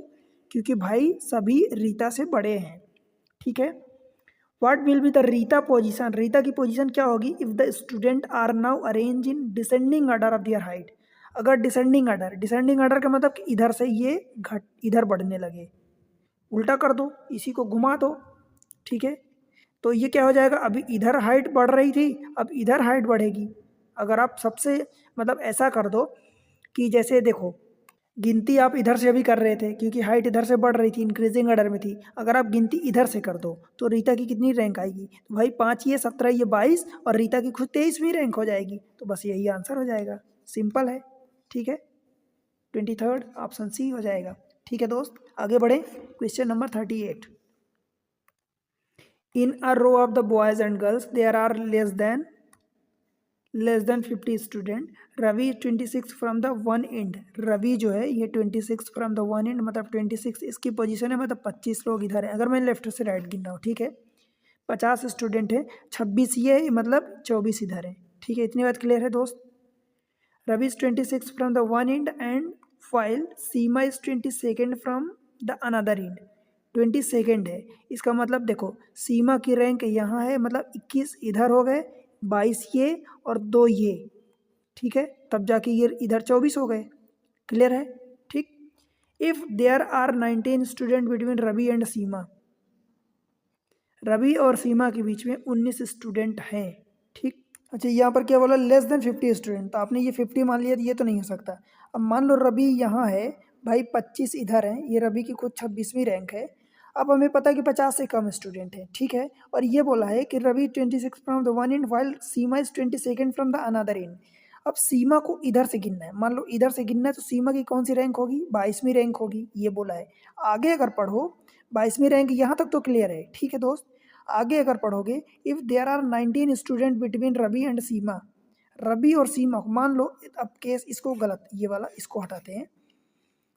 क्योंकि भाई सभी रीता से बड़े हैं। ठीक है, what will be the Rita position, Rita की पोजीशन क्या होगी if the student are now arrange in descending order of their height. अगर डिसेंडिंग ऑर्डर, डिसेंडिंग ऑर्डर का मतलब कि इधर से ये घट इधर बढ़ने लगे, उल्टा कर दो, इसी को घुमा दो। ठीक है, तो ये क्या हो जाएगा, अभी इधर हाइट बढ़ रही थी, अब इधर हाइट बढ़ेगी। अगर आप सबसे मतलब ऐसा कर दो कि जैसे देखो गिनती आप इधर से अभी कर रहे थे क्योंकि हाइट इधर से बढ़ रही थी, इंक्रीजिंग ऑर्डर में थी। अगर आप गिनती इधर से कर दो तो रीता की कितनी रैंक आएगी, तो भाई 5 ये 17 ये 22, और रीता की खुद 23वीं रैंक हो जाएगी। तो बस यही आंसर हो जाएगा, सिंपल है। ठीक है, 23rd ऑप्शन सी हो जाएगा। ठीक है दोस्त, आगे बढ़े। Question number 38। In a row of the boys and girls there are less than 50 student. Ravi 26 from the one end. Ravi जो है ये 26 फ्रॉम द वन एंड, मतलब 26 इसकी पोजीशन है, मतलब 25 लोग इधर है। अगर मैं लेफ्ट से राइट गिन रहा हूँ, ठीक है। 50 स्टूडेंट है, 26 ये है, मतलब 24 इधर है। ठीक है, इतनी बात क्लियर है दोस्त। Ravi is 26 from the one end and while Seema is 22 from the another end. 22 है, इसका मतलब देखो सीमा की रैंक यहाँ है, मतलब 21 इधर हो गए, 22 ये और 2 ये। ठीक है, तब जाके ये इधर 24 हो गए। क्लियर है? ठीक। If there are 19 student between Ravi and Seema. Ravi और सीमा के बीच में 19 स्टूडेंट हैं। ठीक। अच्छा, यहाँ पर क्या बोला, लेस देन 50 स्टूडेंट, तो आपने ये 50 मान लिया, तो ये तो नहीं हो सकता। अब मान लो रवि यहाँ है भाई, 25 इधर है, ये रवि की खुद 26वीं रैंक है। अब हमें पता है कि 50 से कम स्टूडेंट है। ठीक है, और ये बोला है कि Ravi 26 from the one end while Seema is 22 from the another end. अब सीमा को इधर से गिनना है, मान लो इधर से गिनना है, तो सीमा की कौन सी रैंक होगी, 22वीं रैंक होगी, ये बोला है। आगे अगर पढ़ो, 22वीं रैंक यहाँ तक तो क्लियर है। ठीक है दोस्त, आगे अगर पढ़ोगे, if there are 19 student between Ravi and Seema. Ravi और सीमा को मान लो, अब केस इसको गलत, ये वाला इसको हटाते हैं।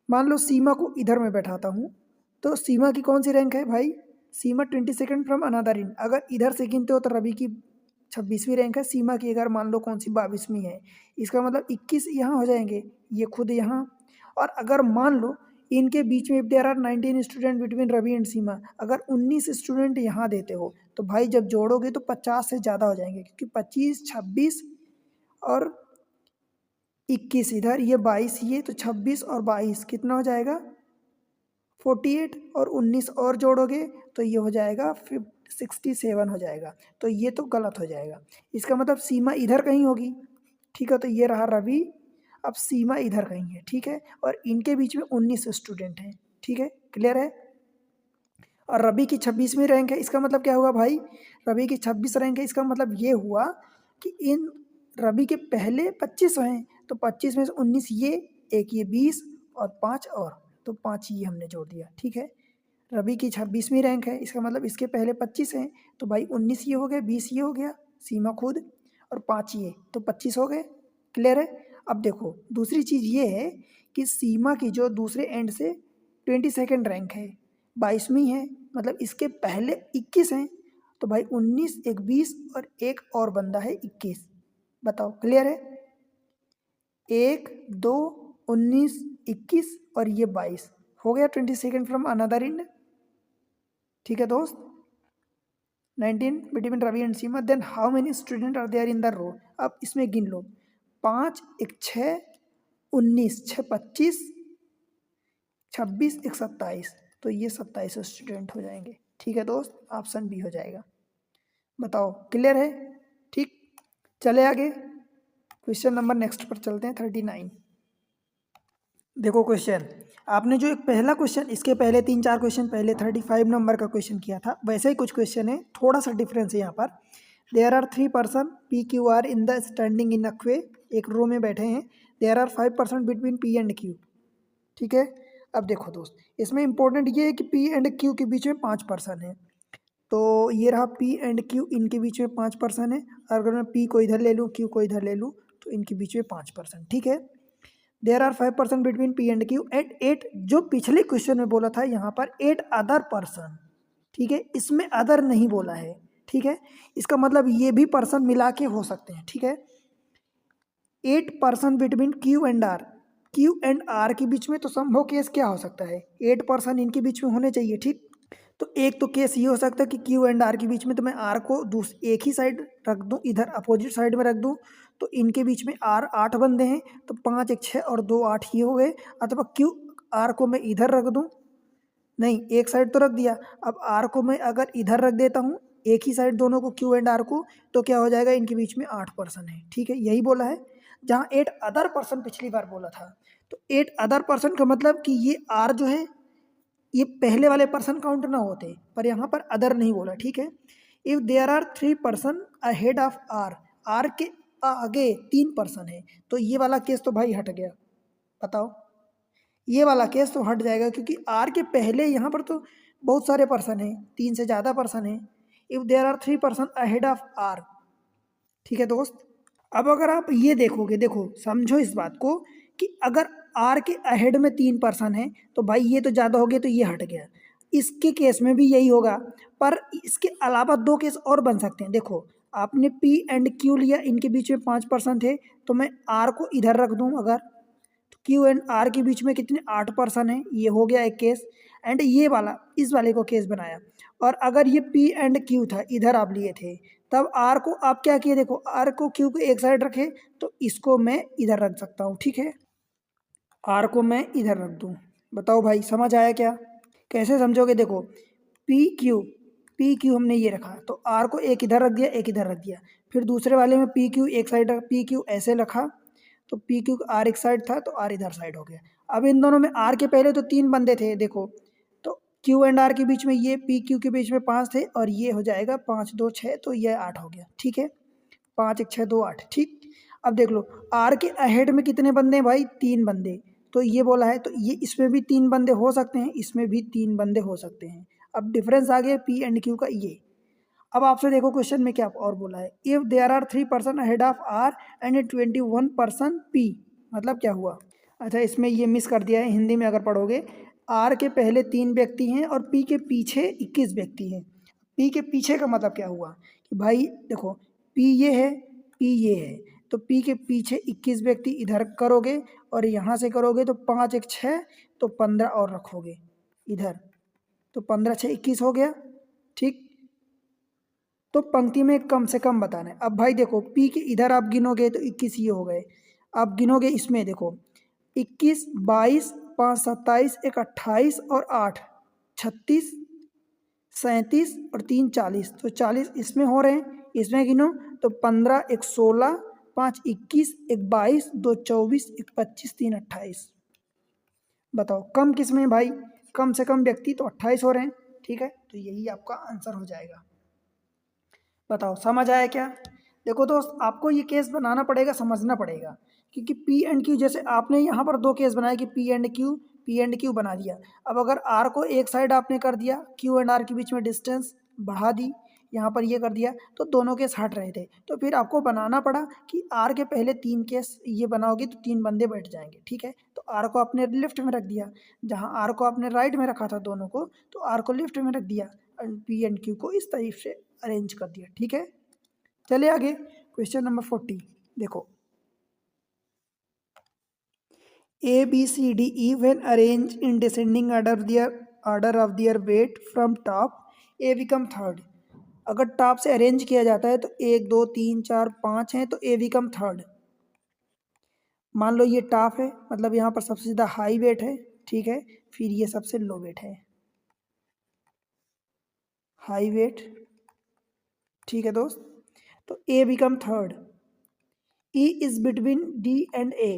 मान लो सीमा को इधर में बैठाता हूँ, तो सीमा की कौन सी रैंक है भाई, सीमा 22 फ्रॉम अनदर इन। अगर इधर से गिनते हो तो रवि की 26वीं रैंक है, सीमा की अगर मान लो कौन सी 22वीं है, इसका मतलब 21 यहाँ हो जाएंगे, ये खुद यहाँ। और अगर मान लो इनके बीच में if there are 19 student between Ravi and Seema, अगर 19 स्टूडेंट यहाँ देते हो, तो भाई जब जोड़ोगे तो 50 से ज़्यादा हो जाएंगे, क्योंकि 25, 26 और 21 इधर, ये 22 ये, तो 26 और 22 कितना हो जाएगा, 48, और 19 और जोड़ोगे तो ये हो जाएगा 67 हो जाएगा। तो ये तो गलत हो जाएगा, इसका मतलब सीमा इधर कहीं होगी। ठीक है, तो ये रहा रवि, अब सीमा इधर कहीं है। ठीक है, और इनके बीच में 19 स्टूडेंट हैं। ठीक है, क्लियर है। और रवि की 26वीं रैंक है, इसका मतलब क्या हुआ भाई, रवि की 26 रैंक है, इसका मतलब ये हुआ कि इन रवि के पहले 25 हैं, तो 25 में से 19 ये, एक ये 20 और 5 और, तो 5 ये हमने जोड़ दिया। ठीक है, रवि की 26वीं रैंक है, इसका मतलब इसके पहले 25 हैं, तो भाई 19 ये हो गया, 20 ये हो गया, सीमा खुद, और 5 ये, तो 25 हो गए। क्लियर है। अब देखो दूसरी चीज़ ये है कि सीमा की जो दूसरे एंड से 22 रैंक है, 22वीं है, मतलब इसके पहले 21 हैं, तो भाई 19, एक 20 और एक और बंदा है 21। बताओ, क्लियर है। 1, 2, 19, 21 और ये 22 हो गया 22 फ्रॉम अनदर एंड। ठीक है दोस्त, 19 between Ravi and Seema. Then how many student are there in the row. अब इसमें गिन लो, 5, एक 6, 19, 6 25, 26, एक 27, तो ये 27 स्टूडेंट हो जाएंगे। ठीक है दोस्त, ऑप्शन बी हो जाएगा। बताओ, क्लियर है। ठीक, चले आगे क्वेश्चन नंबर नेक्स्ट पर चलते हैं, 39। देखो क्वेश्चन, आपने जो एक पहला क्वेश्चन, इसके पहले 3-4 क्वेश्चन पहले 35 नंबर का क्वेश्चन किया था, वैसे ही कुछ क्वेश्चन है, थोड़ा सा डिफरेंस है यहाँ पर। There are 3 person P Q R in the standing in a queue. एक रो में बैठे हैं। There are 5 person between P and Q. ठीक है, अब देखो दोस्त, इसमें इंपॉर्टेंट ये है कि पी एंड क्यू के बीच में 5 पर्सन है। तो ये रहा पी एंड क्यू, इनके बीच में 5 पर्सन है। अगर मैं पी को इधर ले लूँ, क्यू को इधर ले लूँ, तो इनके बीच में 5 पर्सन। ठीक है, there are 5 person between P and Q at 8, जो पिछले क्वेश्चन में बोला था यहाँ पर 8 अदर पर्सन। ठीक है, इसमें अदर नहीं बोला है। ठीक है, इसका मतलब ये भी पर्सन मिला के हो सकते हैं। ठीक है, 8 person between Q and R. Q and R के बीच में तो संभव केस क्या हो सकता है, 8 पर्सन इनके बीच में होने चाहिए। ठीक, तो एक तो केस ये हो सकता है कि क्यू एंड आर के बीच में तो मैं आर को एक ही साइड रख दूं, इधर अपोजिट साइड में रख दूं, तो इनके बीच में आर 8 बंदे हैं, तो 5, एक 6 और 2 8 ही हो गए। अथवा क्यू आर को मैं इधर रख दूं, नहीं एक साइड तो रख दिया, अब आर को मैं अगर इधर रख देता हूँ, एक ही साइड दोनों को, क्यू एंड आर को, तो क्या हो जाएगा, इनके बीच में 8 पर्सन है। ठीक है, यही बोला है। जहाँ 8 अदर पर्सन पिछली बार बोला था, तो 8 अदर पर्सन का मतलब कि ये आर जो है, ये पहले वाले पर्सन काउंट ना होते, पर यहाँ पर अदर नहीं बोला। ठीक है, if there are 3 person ahead of R, R के आगे 3 पर्सन है, तो ये वाला केस तो भाई हट गया। बताओ, ये वाला केस तो हट जाएगा, क्योंकि आर के पहले यहाँ पर तो बहुत सारे पर्सन हैं, 3 से ज़्यादा पर्सन हैं। If there are 3 person ahead of R. ठीक है दोस्त। अब अगर आप ये देखोगे, देखो समझो इस बात को कि अगर आर के अहेड में 3 पर्सन है तो भाई ये तो ज़्यादा हो गया, तो ये हट गया। इसके केस में भी यही होगा, पर इसके अलावा 2 केस और बन सकते हैं। देखो आपने पी एंड क्यू लिया, इनके बीच में 5 पर्सन थे, तो मैं आर को इधर रख दूँ अगर, तो क्यू एंड आर के बीच में कितने 8 पर्सन हैं, ये हो गया एक केस। एंड ये वाला, इस वाले को केस बनाया। और अगर ये पी एंड क्यू था, इधर आप लिए थे, तब आर को आप क्या किए, देखो आर को क्यू को एक साइड रखे, तो इसको मैं इधर रख सकता हूँ। ठीक है, आर को मैं इधर रख दूँ। बताओ भाई समझ आया क्या? कैसे समझोगे? देखो पी क्यू हमने ये रखा, तो आर को एक इधर रख दिया, एक इधर रख दिया। फिर दूसरे वाले में पी क्यू एक साइड, पी क्यू ऐसे रखा, तो पी क्यू आर एक साइड था, तो आर इधर साइड हो गया। अब इन दोनों में आर के पहले तो 3 बंदे थे, देखो तो क्यू एंड आर के बीच में ये पी क्यू के बीच में 5 थे, और ये हो जाएगा 5 2 6, तो ये 8 हो गया। ठीक है, 5 1 6 2 8। ठीक, अब देख लो आर के अहेड में कितने बंदे हैं भाई, 3 बंदे। तो ये बोला है, तो ये इसमें भी 3 बंदे हो सकते हैं, इसमें भी 3 बंदे हो सकते हैं। अब डिफरेंस आ गया पी एंड क्यू का ये। अब आपसे देखो क्वेश्चन में क्या और बोला है, if there are 3 person ahead of R and 21 person P, मतलब क्या हुआ? अच्छा इसमें ये मिस कर दिया है, हिंदी में अगर पढ़ोगे, आर के पहले 3 व्यक्ति हैं और पी के पीछे 21 व्यक्ति हैं। पी के पीछे का मतलब क्या हुआ कि भाई देखो पी ये है, पी ये है, तो पी के पीछे 21 व्यक्ति इधर करोगे, और यहाँ से करोगे तो 5 1 6, तो 15 और रखोगे इधर, तो 15 6 21 हो गया। ठीक, तो पंक्ति में कम से कम बताना है। अब भाई देखो पी के इधर आप गिनोगे तो 21 ये हो गए। आप गिनोगे इसमें, देखो 21 22 5 27 1 28 और 8 36 37 और 3 40, तो 40 इसमें हो रहे हैं। इसमें गिनो तो 15 1 16 5 21 1 22 2 24 1 25 3 28। बताओ कम किस में भाई? कम से कम व्यक्ति तो 28 हो रहे हैं। ठीक है, तो यही आपका आंसर हो जाएगा। बताओ समझ आया क्या? देखो दोस्त, आपको ये केस बनाना पड़ेगा, समझना पड़ेगा, क्योंकि पी एंड क्यू, जैसे आपने यहाँ पर 2 केस बनाए कि पी एंड क्यू बना दिया। अब अगर आर को एक साइड आपने कर दिया, क्यू एंड आर के बीच में डिस्टेंस बढ़ा दी, यहाँ पर ये कर दिया, तो दोनों केस हट रहे थे। तो फिर आपको बनाना पड़ा कि आर के पहले 3 केस ये बनाओगे तो 3 बंदे बैठ जाएंगे। ठीक है, तो आर को आपने लेफ्ट में रख दिया, जहाँ आर को आपने राइट में रखा था दोनों को, तो आर को लेफ्ट में रख दिया, पी एंड क्यू को इस तरीके से अरेंज कर दिया। ठीक है, चलिए आगे क्वेश्चन नंबर 40 देखो, A B C D E when arrange in descending order of their weight from top, A become third. अगर टॉप से अरेंज किया जाता है तो 1 2 3 4 5 हैं, तो ए बिकम थर्ड। मान लो ये टॉप है, मतलब यहाँ पर सबसे ज़्यादा हाई वेट है। ठीक है, फिर ये सबसे लो वेट है, हाई वेट। ठीक है दोस्त, तो A become third. E is between D and A.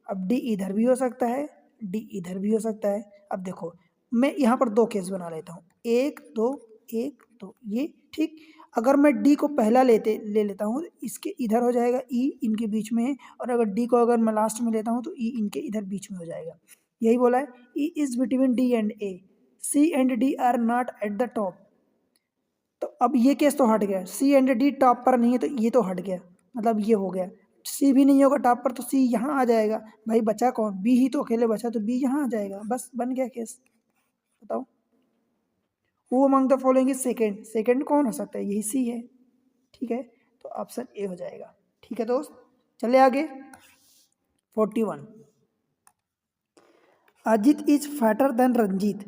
अब डी इधर भी हो सकता है, डी इधर भी हो सकता है। अब देखो मैं यहाँ पर 2 केस बना लेता हूँ, 1 2 1 2 ये। ठीक, अगर मैं डी को पहला ले लेता हूँ, इसके इधर हो जाएगा, ई इनके बीच में है। और अगर डी को अगर मैं लास्ट में लेता हूँ तो ई इनके इधर बीच में हो जाएगा। यही बोला है, E is between D and A, C and D are not at the top. तो अब ये केस तो हट गया, सी एंड डी टॉप पर नहीं है, तो ये तो हट गया, मतलब ये हो गया। सी भी नहीं होगा टॉप पर, तो सी यहाँ आ जाएगा। भाई बचा कौन? बी ही तो अकेले बचा, तो बी यहाँ आ जाएगा, बस बन गया केस। बताओ who among the following is second, second कौन हो सकता है? यही सी है। ठीक है, तो ऑप्शन ए हो जाएगा। ठीक है दोस्त, चले आगे 41। Ajit is fatter than Ranjit.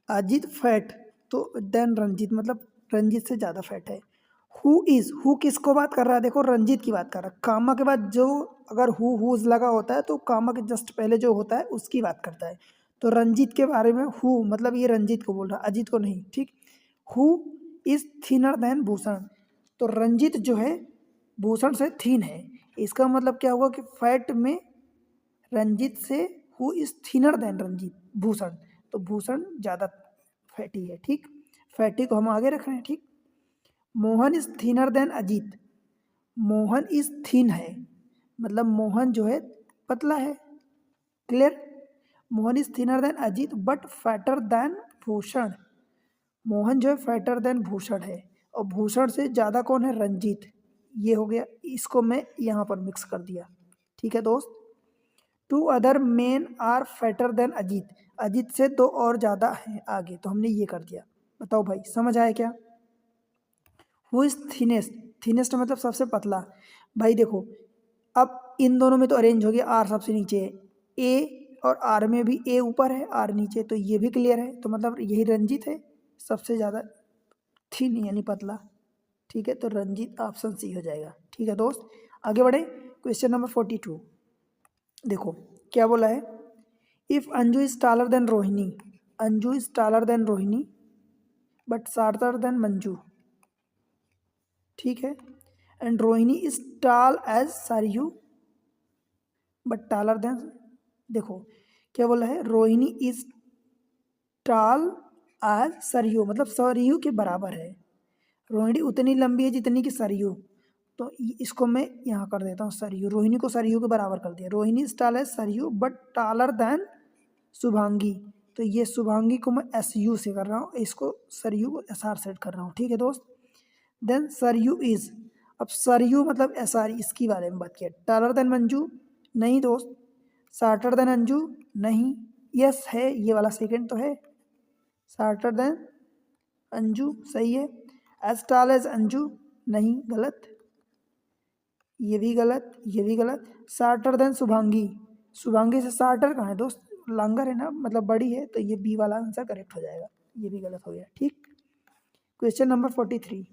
Ajit fat तो देन रंजीत, मतलब रंजीत से ज़्यादा फैट है। हु इज, हु किसको बात कर रहा है? देखो रंजीत की बात कर रहा है। कामा के बाद जो अगर हुज लगा होता है तो कामा के जस्ट पहले जो होता है उसकी बात करता है। तो रंजीत के बारे में हु, मतलब ये रंजीत को बोल रहा है, अजीत को नहीं। ठीक, who is thinner then Bhushan. तो रंजीत जो है भूषण से थीन है, इसका मतलब क्या हुआ कि फैट में रंजीत से who is thinner than Ranjit, Bhushan, तो भूषण ज़्यादा फैटी है। ठीक, फैटी को हम आगे रख रहे हैं। ठीक, Mohan is thinner than Ajeet. Mohan is thin है, मतलब मोहन जो है पतला है। Clear? Mohan is thinner than Ajeet but fatter than Bhushan. Mohan जो है फैटर देन भूषण है और भूषण से ज़्यादा कौन है, रंजीत। ये हो गया, इसको मैं यहाँ पर मिक्स कर दिया। ठीक है दोस्त। Two other men are fatter than Ajeet, Ajeet से दो और ज़्यादा हैं आगे, तो हमने ये कर दिया। बताओ भाई समझ आया क्या। हु इज थिनेस्ट, थिनेस्ट मतलब सबसे पतला। भाई देखो अब इन दोनों में तो अरेंज हो गया, आर सबसे नीचे है, ए और आर में भी ए ऊपर है आर नीचे, तो ये भी क्लियर है, तो मतलब यही रंजीत है सबसे ज़्यादा थिन यानी पतला। ठीक है, तो रंजीत ऑप्शन सी हो जाएगा। ठीक है दोस्त, आगे बढ़े। क्वेश्चन नंबर 42 देखो क्या बोला है। If Anju is taller than Rohini, Anju is taller than Rohini but shorter than Manju. ठीक है, and Rohini is tall as Sarayu but taller than, देखो क्या बोला है, Rohini is tall as Sarayu मतलब सरयू के बराबर है। रोहिणी उतनी लंबी है जितनी कि सरयू, तो इसको मैं यहाँ कर देता हूँ सरयू, रोहिणी को सरयू के बराबर कर दिया। Rohini is tall as Sarayu but taller than Shubhangi, तो ये शुभांगी को मैं एस यू से कर रहा हूँ, इसको सरयू को एस आर सेट कर रहा हूँ। ठीक है दोस्त। देन सरयू इज, अब सरयू मतलब एस आर, इसकी बारे में बात किया। टालर देन मंजू नहीं दोस्त, शार्टर देन अंजू नहीं, यस है ये वाला सेकंड तो है, शार्टर देन अंजू सही है। एज टाल एज अंजू नहीं, गलत, ये भी गलत, ये भी गलत। शार्टर देन शुभांगी, शुभांगी से शार्टर कहाँ है दोस्त, लॉन्गर है ना, मतलब बड़ी है, तो ये बी वाला आंसर करेक्ट हो जाएगा, ये भी गलत हो गया। ठीक, question number 43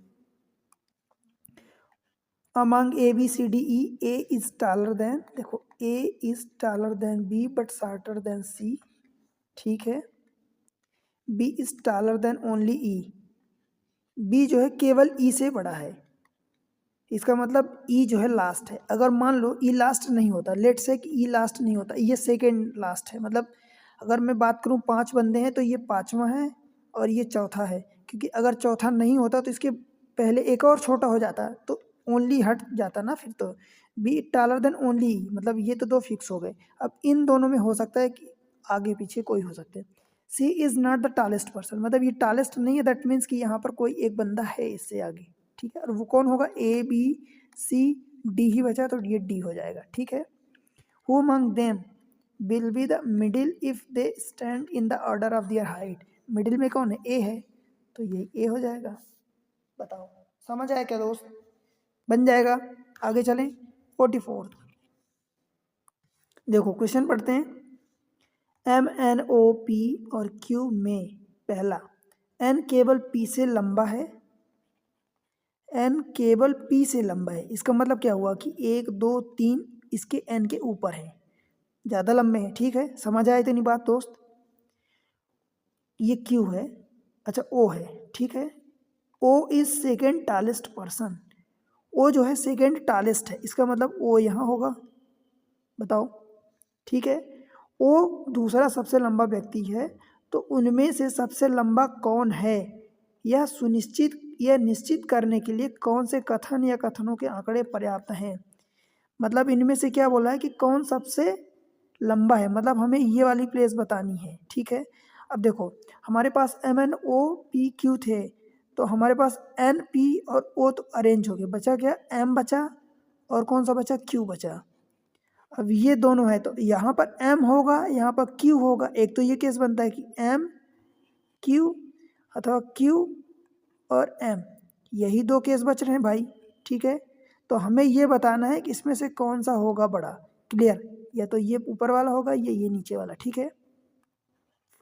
among A B C D E A is taller than, देखो A is taller than B but shorter than C. ठीक है, B is taller than only E, B जो है केवल ई से बड़ा है, इसका मतलब ई जो है लास्ट है। अगर मान लो ई लास्ट नहीं होता, लेट से कि ई लास्ट नहीं होता, ये सेकेंड लास्ट है, मतलब अगर मैं बात करूँ 5 बंदे हैं तो ये 5वां है और ये चौथा है, क्योंकि अगर चौथा नहीं होता तो इसके पहले एक और छोटा हो जाता तो ओनली हट जाता ना, फिर तो बी टालर देन ओनली, मतलब ये तो 2 फिक्स हो गए। अब इन दोनों में हो सकता है कि आगे पीछे कोई हो सकते हैं। C is not the tallest person, मतलब ये टालेस्ट नहीं है, दैट मीन्स कि यहाँ पर कोई एक बंदा है इससे आगे। ठीक है, और वो कौन होगा, ए बी सी डी ही बचा, तो ये डी हो जाएगा। ठीक है, who among them will be the middle if they stand in the order of their height, middle में कौन है, ए है, तो ये ए हो जाएगा। बताओ समझ आया क्या दोस्त, बन जाएगा। आगे चलें 44 देखो क्वेश्चन पढ़ते हैं। एम एन ओ पी और क्यू में पहला एन केवल पी से लंबा है, एन केवल पी से लंबा है, इसका मतलब क्या हुआ कि 1 2 3 इसके एन के ऊपर है, ज़्यादा लंबे हैं। ठीक है, समझ आए इतनी बात दोस्त। ये क्यू है, अच्छा ओ है। ठीक है, O is second tallest person, O जो है सेकेंड टालेस्ट है, इसका मतलब ओ यहाँ होगा। बताओ, ठीक है, ओ दूसरा सबसे लंबा व्यक्ति है, तो उनमें से सबसे लंबा कौन है, यह सुनिश्चित यह निश्चित करने के लिए कौन से कथन या कथनों के आंकड़े पर्याप्त हैं। मतलब इनमें से क्या बोला है कि कौन सबसे लंबा है, मतलब हमें ये वाली प्लेस बतानी है। ठीक है, अब देखो हमारे पास M N O P Q थे, तो हमारे पास एन पी और ओ तो अरेंज हो गए, बचा क्या, एम बचा और कौन सा बचा, क्यू बचा। अब ये दोनों है तो यहाँ पर एम होगा, यहाँ पर क्यू होगा, एक तो ये केस बनता है कि एम क्यू अथवा क्यू और एम, यही 2 केस बच रहे हैं भाई। ठीक है, तो हमें ये बताना है कि इसमें से कौन सा होगा बड़ा। क्लियर, या तो ये ऊपर वाला होगा या ये नीचे वाला। ठीक है,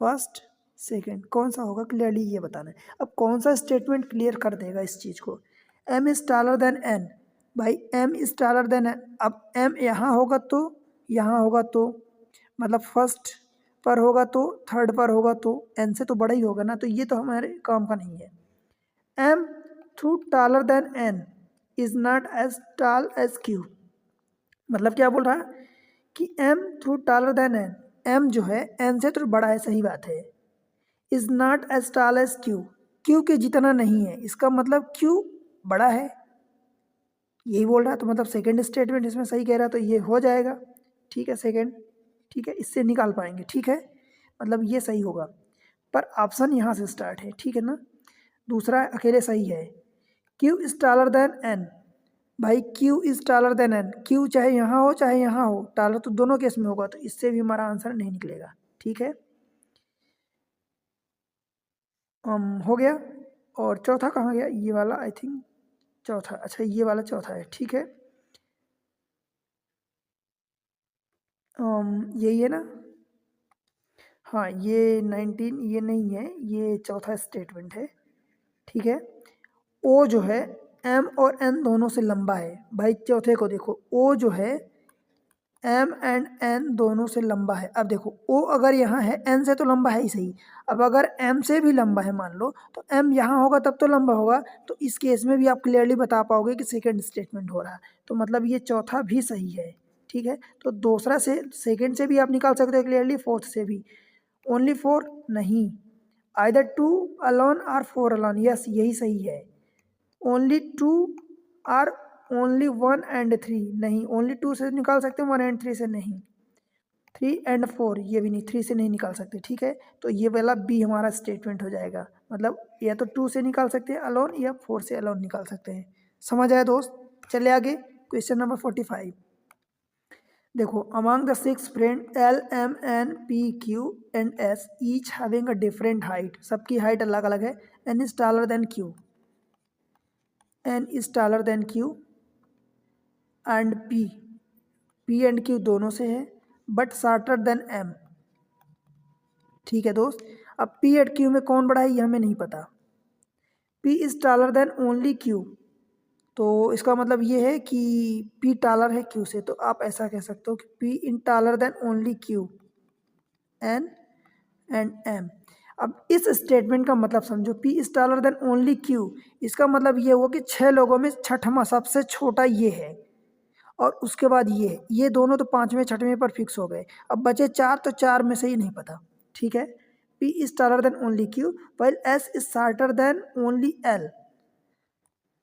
फर्स्ट सेकंड कौन सा होगा, क्लियरली ये बताना है। अब कौन सा स्टेटमेंट क्लियर कर देगा इस चीज़ को, M is taller than N, भाई M is taller than N. अब एम यहाँ होगा तो यहाँ होगा तो, मतलब फर्स्ट पर होगा तो थर्ड पर होगा तो एन से तो बड़ा ही होगा ना, तो ये तो हमारे काम का नहीं है। M through taller than N is not as tall as Q, मतलब क्या बोल रहा है कि M through taller than N, M जो है एन से तो बड़ा है, सही बात है। Is not as tall as Q, Q के जितना नहीं है, इसका मतलब क्यू बड़ा है, यही बोल रहा है। तो मतलब सेकंड स्टेटमेंट इसमें सही कह रहा है, तो ये हो जाएगा। ठीक है, सेकंड ठीक है, इससे निकाल पाएंगे, ठीक है, मतलब ये सही होगा, पर ऑप्शन यहाँ से स्टार्ट है, ठीक है ना। दूसरा अकेले सही है, Q is taller than N, भाई Q is taller than N, Q चाहे यहाँ हो चाहे यहाँ हो, टालर तो दोनों केस में होगा, तो इससे भी हमारा आंसर नहीं निकलेगा, ठीक है। हो गया। और चौथा कहाँ गया, ये वाला आई थिंक चौथा, अच्छा ये वाला चौथा है, ठीक है। यही है ना, हाँ ये 19 ये नहीं है, ये चौथा स्टेटमेंट है, ठीक है। ओ जो है एम और एन दोनों से लंबा है, भाई चौथे को देखो, ओ जो है एम एंड एन दोनों से लंबा है। अब देखो ओ अगर यहाँ है एन से तो लंबा है ही सही, अब अगर एम से भी लंबा है मान लो, तो एम यहाँ होगा तब तो लंबा होगा, तो इस केस में भी आप क्लियरली बता पाओगे कि सेकंड स्टेटमेंट हो रहा है, तो मतलब ये चौथा भी सही है, ठीक है। तो दूसरा से सेकंड से भी आप निकाल सकते हो क्लियरली, फोर्थ से भी। ओनली फोर नहीं, आइदर टू अलोन और फोर अलोन, यस यही सही है। Only two or only one and three, नहीं ओनली टू से निकाल सकते हैं, वन एंड थ्री से नहीं, थ्री एंड फोर ये भी नहीं, थ्री से नहीं निकाल सकते, ठीक है। तो ये वाला बी हमारा स्टेटमेंट हो जाएगा, मतलब या तो टू से निकाल सकते हैं अलोन या फोर से अलोन निकाल सकते हैं। समझ आया दोस्त, चले आगे क्वेश्चन नंबर 45। देखो among the six friend L M N P Q and S each having a different height, सबकी हाइट अलग अलग है, N is taller than Q, N is taller than Q and P and Q दोनों से है, but shorter than M, ठीक है दोस्त। अब पी एंड क्यू में कौन बड़ा है ये हमें नहीं पता, P is taller than only Q, तो इसका मतलब ये है कि पी टालर है क्यू से, तो आप ऐसा कह सकते हो कि P in taller than only Q N and M. अब इस स्टेटमेंट का मतलब समझो, P is taller than only Q, इसका मतलब ये हुआ कि 6 लोगों में छठवां सबसे छोटा ये है, और उसके बाद ये दोनों तो पाँचवें छठवें पर फिक्स हो गए, अब बचे चार, तो चार में से ही नहीं पता, ठीक है। P is taller than only Q while S is shorter than only L,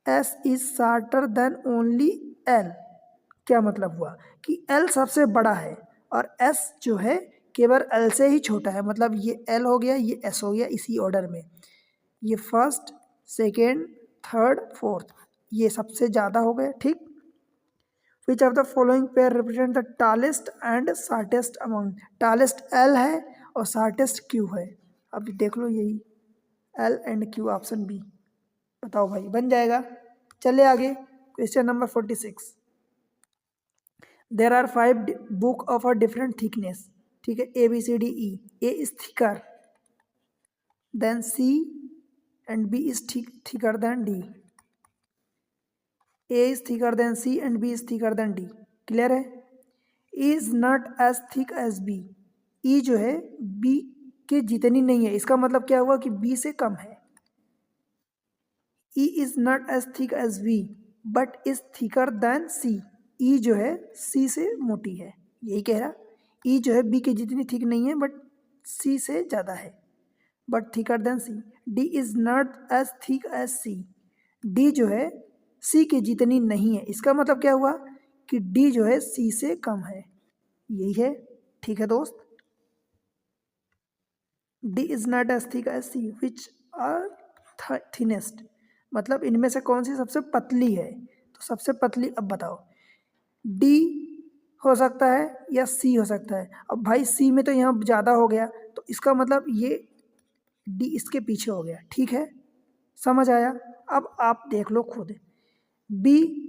S is shorter than only L, क्या मतलब हुआ कि एल सबसे बड़ा है और एस जो है केवल एल से ही छोटा है, मतलब ये एल हो गया ये एस हो गया, इसी ऑर्डर में, ये फर्स्ट सेकेंड थर्ड फोर्थ, ये सबसे ज़्यादा हो गए, ठीक। Which of the following pair represent the tallest and shortest among, tallest L है और शार्टेस्ट क्यू है, अब देख लो यही L and Q, option B, बताओ भाई बन जाएगा। चले आगे question number 46। There are 5 book of a different thickness, ठीक है, A B C D E, A is thicker than C and B is thicker than D, A is thicker than C and B is thicker than D, clear है। E is not as thick as B, E जो है B के जितनी नहीं है, इसका मतलब क्या हुआ कि बी से कम है। E is not as thick as B but is thicker than C, E जो है सी से मोटी है, यही कह रहा, ई जो है बी की जितनी थिक नहीं है बट सी से ज़्यादा है, but thicker than C. D is not as thick as C, D जो है सी की जितनी नहीं है, इसका मतलब क्या हुआ कि डी जो है सी से कम है, यही है, ठीक है दोस्त। D is not as thick as C which are thinnest, मतलब इनमें से कौन सी सबसे पतली है, तो सबसे पतली, अब बताओ डी हो सकता है या सी हो सकता है, अब भाई सी में तो यहाँ ज़्यादा हो गया, तो इसका मतलब ये डी इसके पीछे हो गया, ठीक है, समझ आया। अब आप देख लो खुद, बी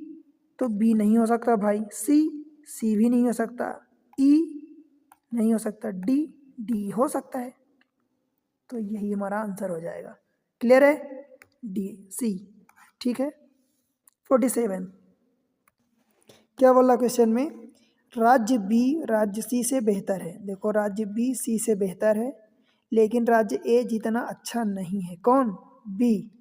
तो बी नहीं हो सकता भाई, सी भी नहीं हो सकता, ई नहीं हो सकता, डी हो सकता है, तो यही हमारा आंसर हो जाएगा, क्लियर है, डी सी, ठीक है। 47 क्या बोला क्वेश्चन में, राज्य बी राज्य सी से बेहतर है, देखो राज्य बी सी से बेहतर है लेकिन राज्य ए जितना अच्छा नहीं है, कौन, बी,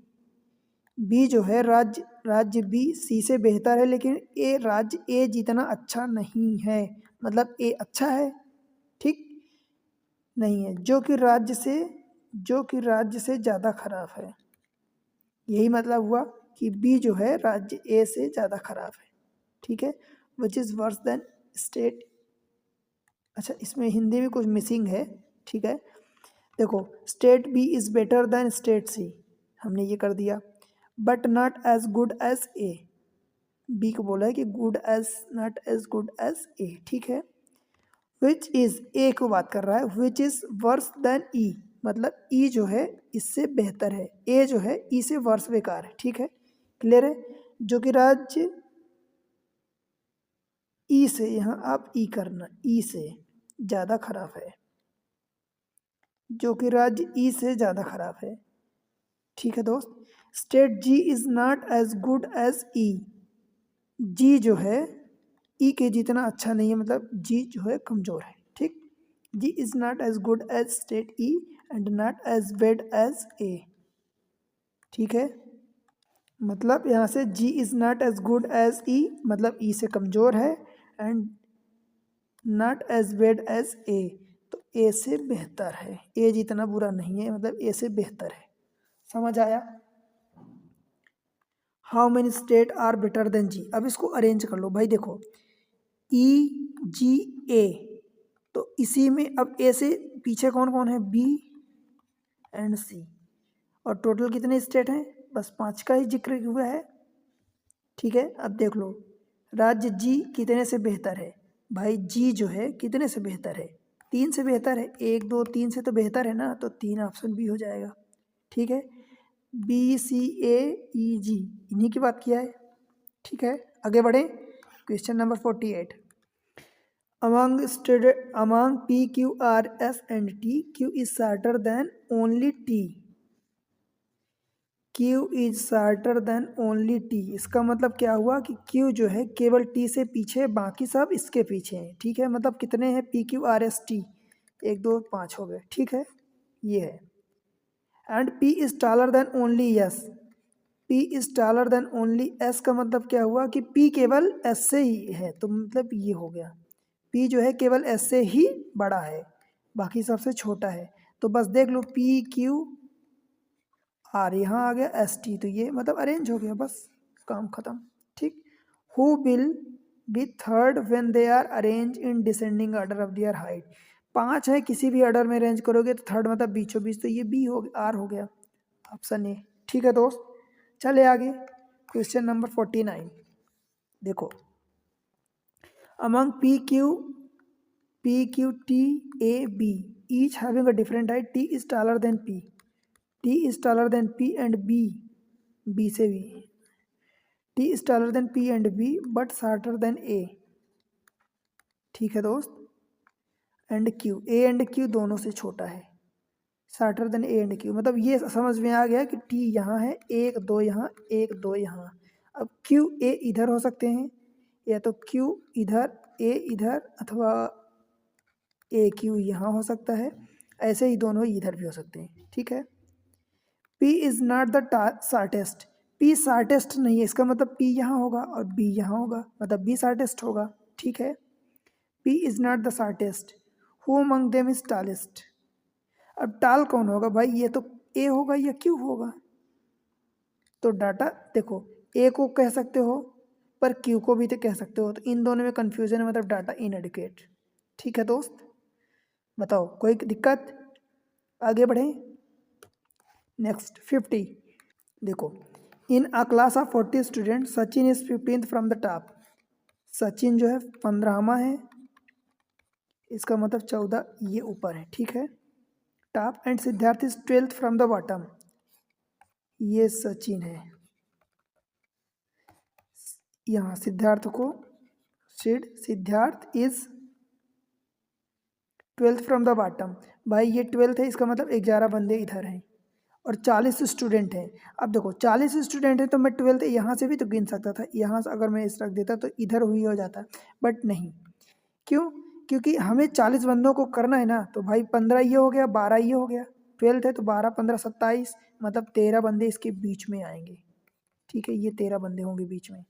बी जो है राज्य बी सी से बेहतर है लेकिन राज्य ए जितना अच्छा नहीं है, मतलब ए अच्छा है, ठीक, नहीं है, जो कि राज्य से ज़्यादा खराब है, यही मतलब हुआ कि बी जो है राज्य ए से ज़्यादा खराब है, ठीक है, which is worse than state अच्छा, इसमें हिंदी में कुछ मिसिंग है, ठीक है। देखो, state B is better than state C, हमने ये कर दिया। But not as good as A, B को बोला है कि good as, not as good as A, ठीक है। विच इज़, ए को बात कर रहा है, विच इज़ वर्स देन ई, मतलब ई जो है इससे बेहतर है, ए जो है ई से वर्स बेकार है, ठीक है, क्लियर है। जो कि राज्य ई से, यहाँ आप ई करना, ई से ज़्यादा खराब है, जो कि राज्य ई से ज़्यादा खराब है, ठीक है दोस्त। State G is not as good as E, G जो है ई के जितना अच्छा नहीं है, मतलब जी जो है कमज़ोर है, ठीक। G is not as good as state E and not as bad as A, ठीक है। मतलब यहाँ से G is not as good as E, मतलब ई से कमज़ोर है, and not as bad as A, तो ए से बेहतर है, ए जितना बुरा नहीं है, मतलब ए से बेहतर है, समझ आया। How many state are better than G, अब इसको अरेंज कर लो भाई, देखो ई जी ए, तो इसी में अब ए से पीछे कौन कौन है, बी एंड सी, और टोटल कितने स्टेट हैं, बस 5 का ही जिक्र हुआ है, ठीक है। अब देख लो, राज्य जी कितने से बेहतर है, भाई जी जो है कितने से बेहतर है, 3 से बेहतर है, 1 2 3 से तो बेहतर है ना, तो 3 ऑप्शन बी हो जाएगा, ठीक है। बी सी ए ई जी, इन्हीं की बात किया है, ठीक है। आगे बढ़े, question number 48। among P, Q, R, S and T, Q is shorter than only T, Q is shorter than only T, इसका मतलब क्या हुआ कि Q जो है केवल T से पीछे, बाकी सब इसके पीछे हैं, ठीक है। मतलब कितने हैं, P, Q, R, S, T, 1 2 5 हो गए, ठीक है, ये है। And P is taller than only S, P is taller than only S का मतलब क्या हुआ कि P केवल S से ही है, तो मतलब ये हो गया, P जो है केवल S से ही बड़ा है, बाकी सबसे छोटा है, तो बस देख लो P Q R, यहाँ आ गया S T, तो ये मतलब अरेंज हो गया, बस काम खत्म, ठीक। Who will be third when they are arrange in descending order of their height, 5 है, किसी भी ऑर्डर में अरेंज करोगे तो थर्ड मतलब बीचों बीच, तो ये बी हो आर हो गया, ऑप्शन ए, ठीक है दोस्त। चले आगे, क्वेश्चन नंबर 49। देखो, among P Q T A B each having a different height, T is taller than P, T is taller than P and B से भी, T is taller than P and B but shorter than A, ठीक है दोस्त। And Q, A and Q दोनों से छोटा है, shorter than A and Q, मतलब ये समझ में आ गया कि T यहाँ है, 1 2 यहाँ, 1 2 यहाँ। अब Q A इधर हो सकते हैं, या तो Q इधर, A इधर, अथवा A Q यहाँ हो सकता है, ऐसे ही दोनों इधर भी हो सकते हैं, ठीक है। P is not the shortest, P shortest नहीं है, इसका मतलब P यहाँ होगा और B यहाँ होगा, मतलब B शॉर्टेस्ट होगा, ठीक है। P is not the shortest, who among them is tallest, अब टाल कौन होगा भाई, ये तो A होगा या Q होगा, तो डाटा देखो, A को कह सकते हो पर Q को भी तो कह सकते हो, तो इन दोनों में कन्फ्यूजन है, मतलब डाटा इनएडिक्वेट, ठीक है दोस्त। बताओ कोई दिक्कत, आगे बढ़ें। नेक्स्ट 50। देखो, in a class of 40 student Sachin is 15th from the top, Sachin जो है 15वां है, इसका मतलब 14 ये ऊपर है, ठीक है, top. And Siddharth is 12th from the bottom, ये सचिन है, यहाँ सिद्धार्थ को Siddharth is 12th from the bottom, भाई ये 12th है, इसका मतलब 11 बंदे इधर हैं और 40 स्टूडेंट हैं। अब देखो 40 स्टूडेंट है तो मैं 12th यहाँ से भी तो गिन सकता था, यहाँ से अगर मैं इस रख देता तो इधर हुई हो जाता, बट नहीं, क्यों, क्योंकि हमें 40 बंदों को करना है ना, तो भाई 15 ये हो गया, 12 ये हो गया, 12th है तो 12 15 27, मतलब 13 बंदे इसके बीच में आएंगे, ठीक है, ये 13 बंदे होंगे बीच में,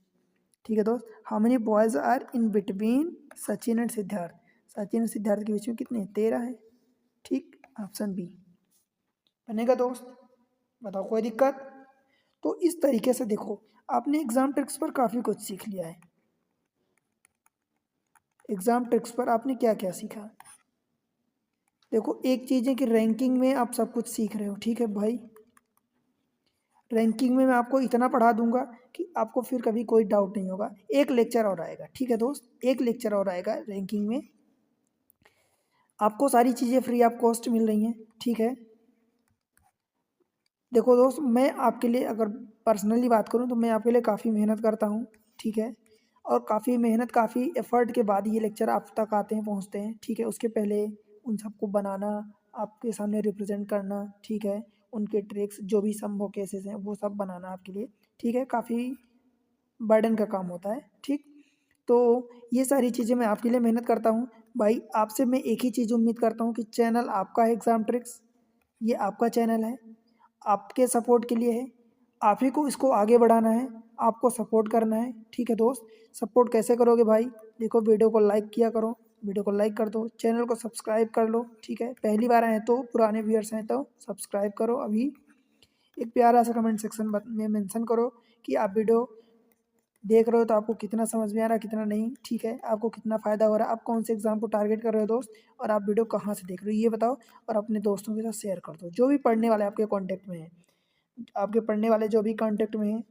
ठीक है दोस्त। How many boys are in between Sachin and Siddharth, Sachin और सिद्धार्थ के बीच में कितने, 13 है, ठीक, ऑप्शन बी बनेगा दोस्त। बताओ कोई दिक्कत, तो इस तरीके से देखो, आपने एग्जाम ट्रिक्स पर काफ़ी कुछ सीख लिया है, एग्ज़ाम ट्रिक्स पर आपने क्या क्या सीखा। देखो एक चीज़ है कि रैंकिंग में आप सब कुछ सीख रहे हो, ठीक है भाई। रैंकिंग में मैं आपको इतना पढ़ा दूंगा कि आपको फिर कभी कोई डाउट नहीं होगा। एक लेक्चर और आएगा, ठीक है दोस्त, एक लेक्चर और आएगा रैंकिंग में। आपको सारी चीज़ें फ्री ऑफ कॉस्ट मिल रही हैं, ठीक है। देखो दोस्त, मैं आपके लिए अगर पर्सनली बात करूं तो मैं आपके लिए काफ़ी मेहनत करता हूं, ठीक है। और काफ़ी मेहनत, काफ़ी एफर्ट के बाद ये लेक्चर आप तक आते हैं, पहुंचते हैं, ठीक है। उसके पहले उन सबको बनाना, आपके सामने रिप्रेजेंट करना, ठीक है। उनके ट्रिक्स जो भी संभव केसेस हैं वो सब बनाना आपके लिए, ठीक है, काफ़ी बर्डन का काम होता है, ठीक। तो ये सारी चीज़ें मैं आपके लिए मेहनत करता हूँ भाई। आपसे मैं एक ही चीज़ उम्मीद करता हूँ कि चैनल आपका है एग्ज़ाम ट्रिक्स, ये आपका चैनल है, आपके सपोर्ट के लिए है। आप ही को इसको आगे बढ़ाना है, आपको सपोर्ट करना है, ठीक है दोस्त। सपोर्ट कैसे करोगे भाई, देखो वीडियो को लाइक किया करो, वीडियो को लाइक कर दो, चैनल को सब्सक्राइब कर लो, ठीक है। पहली बार आए तो, पुराने व्यूअर्स हैं तो सब्सक्राइब करो अभी। एक प्यारा सा कमेंट सेक्शन में मेंशन करो कि आप वीडियो देख रहे हो तो आपको कितना समझ में आ रहा है, कितना नहीं, ठीक है। आपको कितना फ़ायदा हो रहा है, आप कौन से एग्ज़ाम को टारगेट कर रहे हो दोस्त, और आप वीडियो कहाँ से देख रहे हो ये बताओ। और अपने दोस्तों के साथ शेयर कर दो, जो भी पढ़ने वाले आपके कॉन्टैक्ट में हैं, आपके पढ़ने वाले जो भी कॉन्टैक्ट में हैं,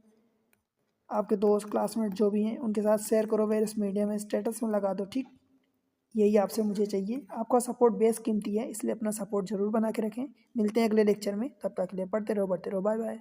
आपके दोस्त क्लासमेट जो भी हैं उनके साथ शेयर करो, वेरियस मीडिया में स्टेटस में लगा दो, ठीक। यही आपसे मुझे चाहिए, आपका सपोर्ट बेस कीमती है, इसलिए अपना सपोर्ट जरूर बना के रखें। मिलते हैं अगले लेक्चर में, तब तक के लिए पढ़ते रहो, बढ़ते रहो, बाय बाय।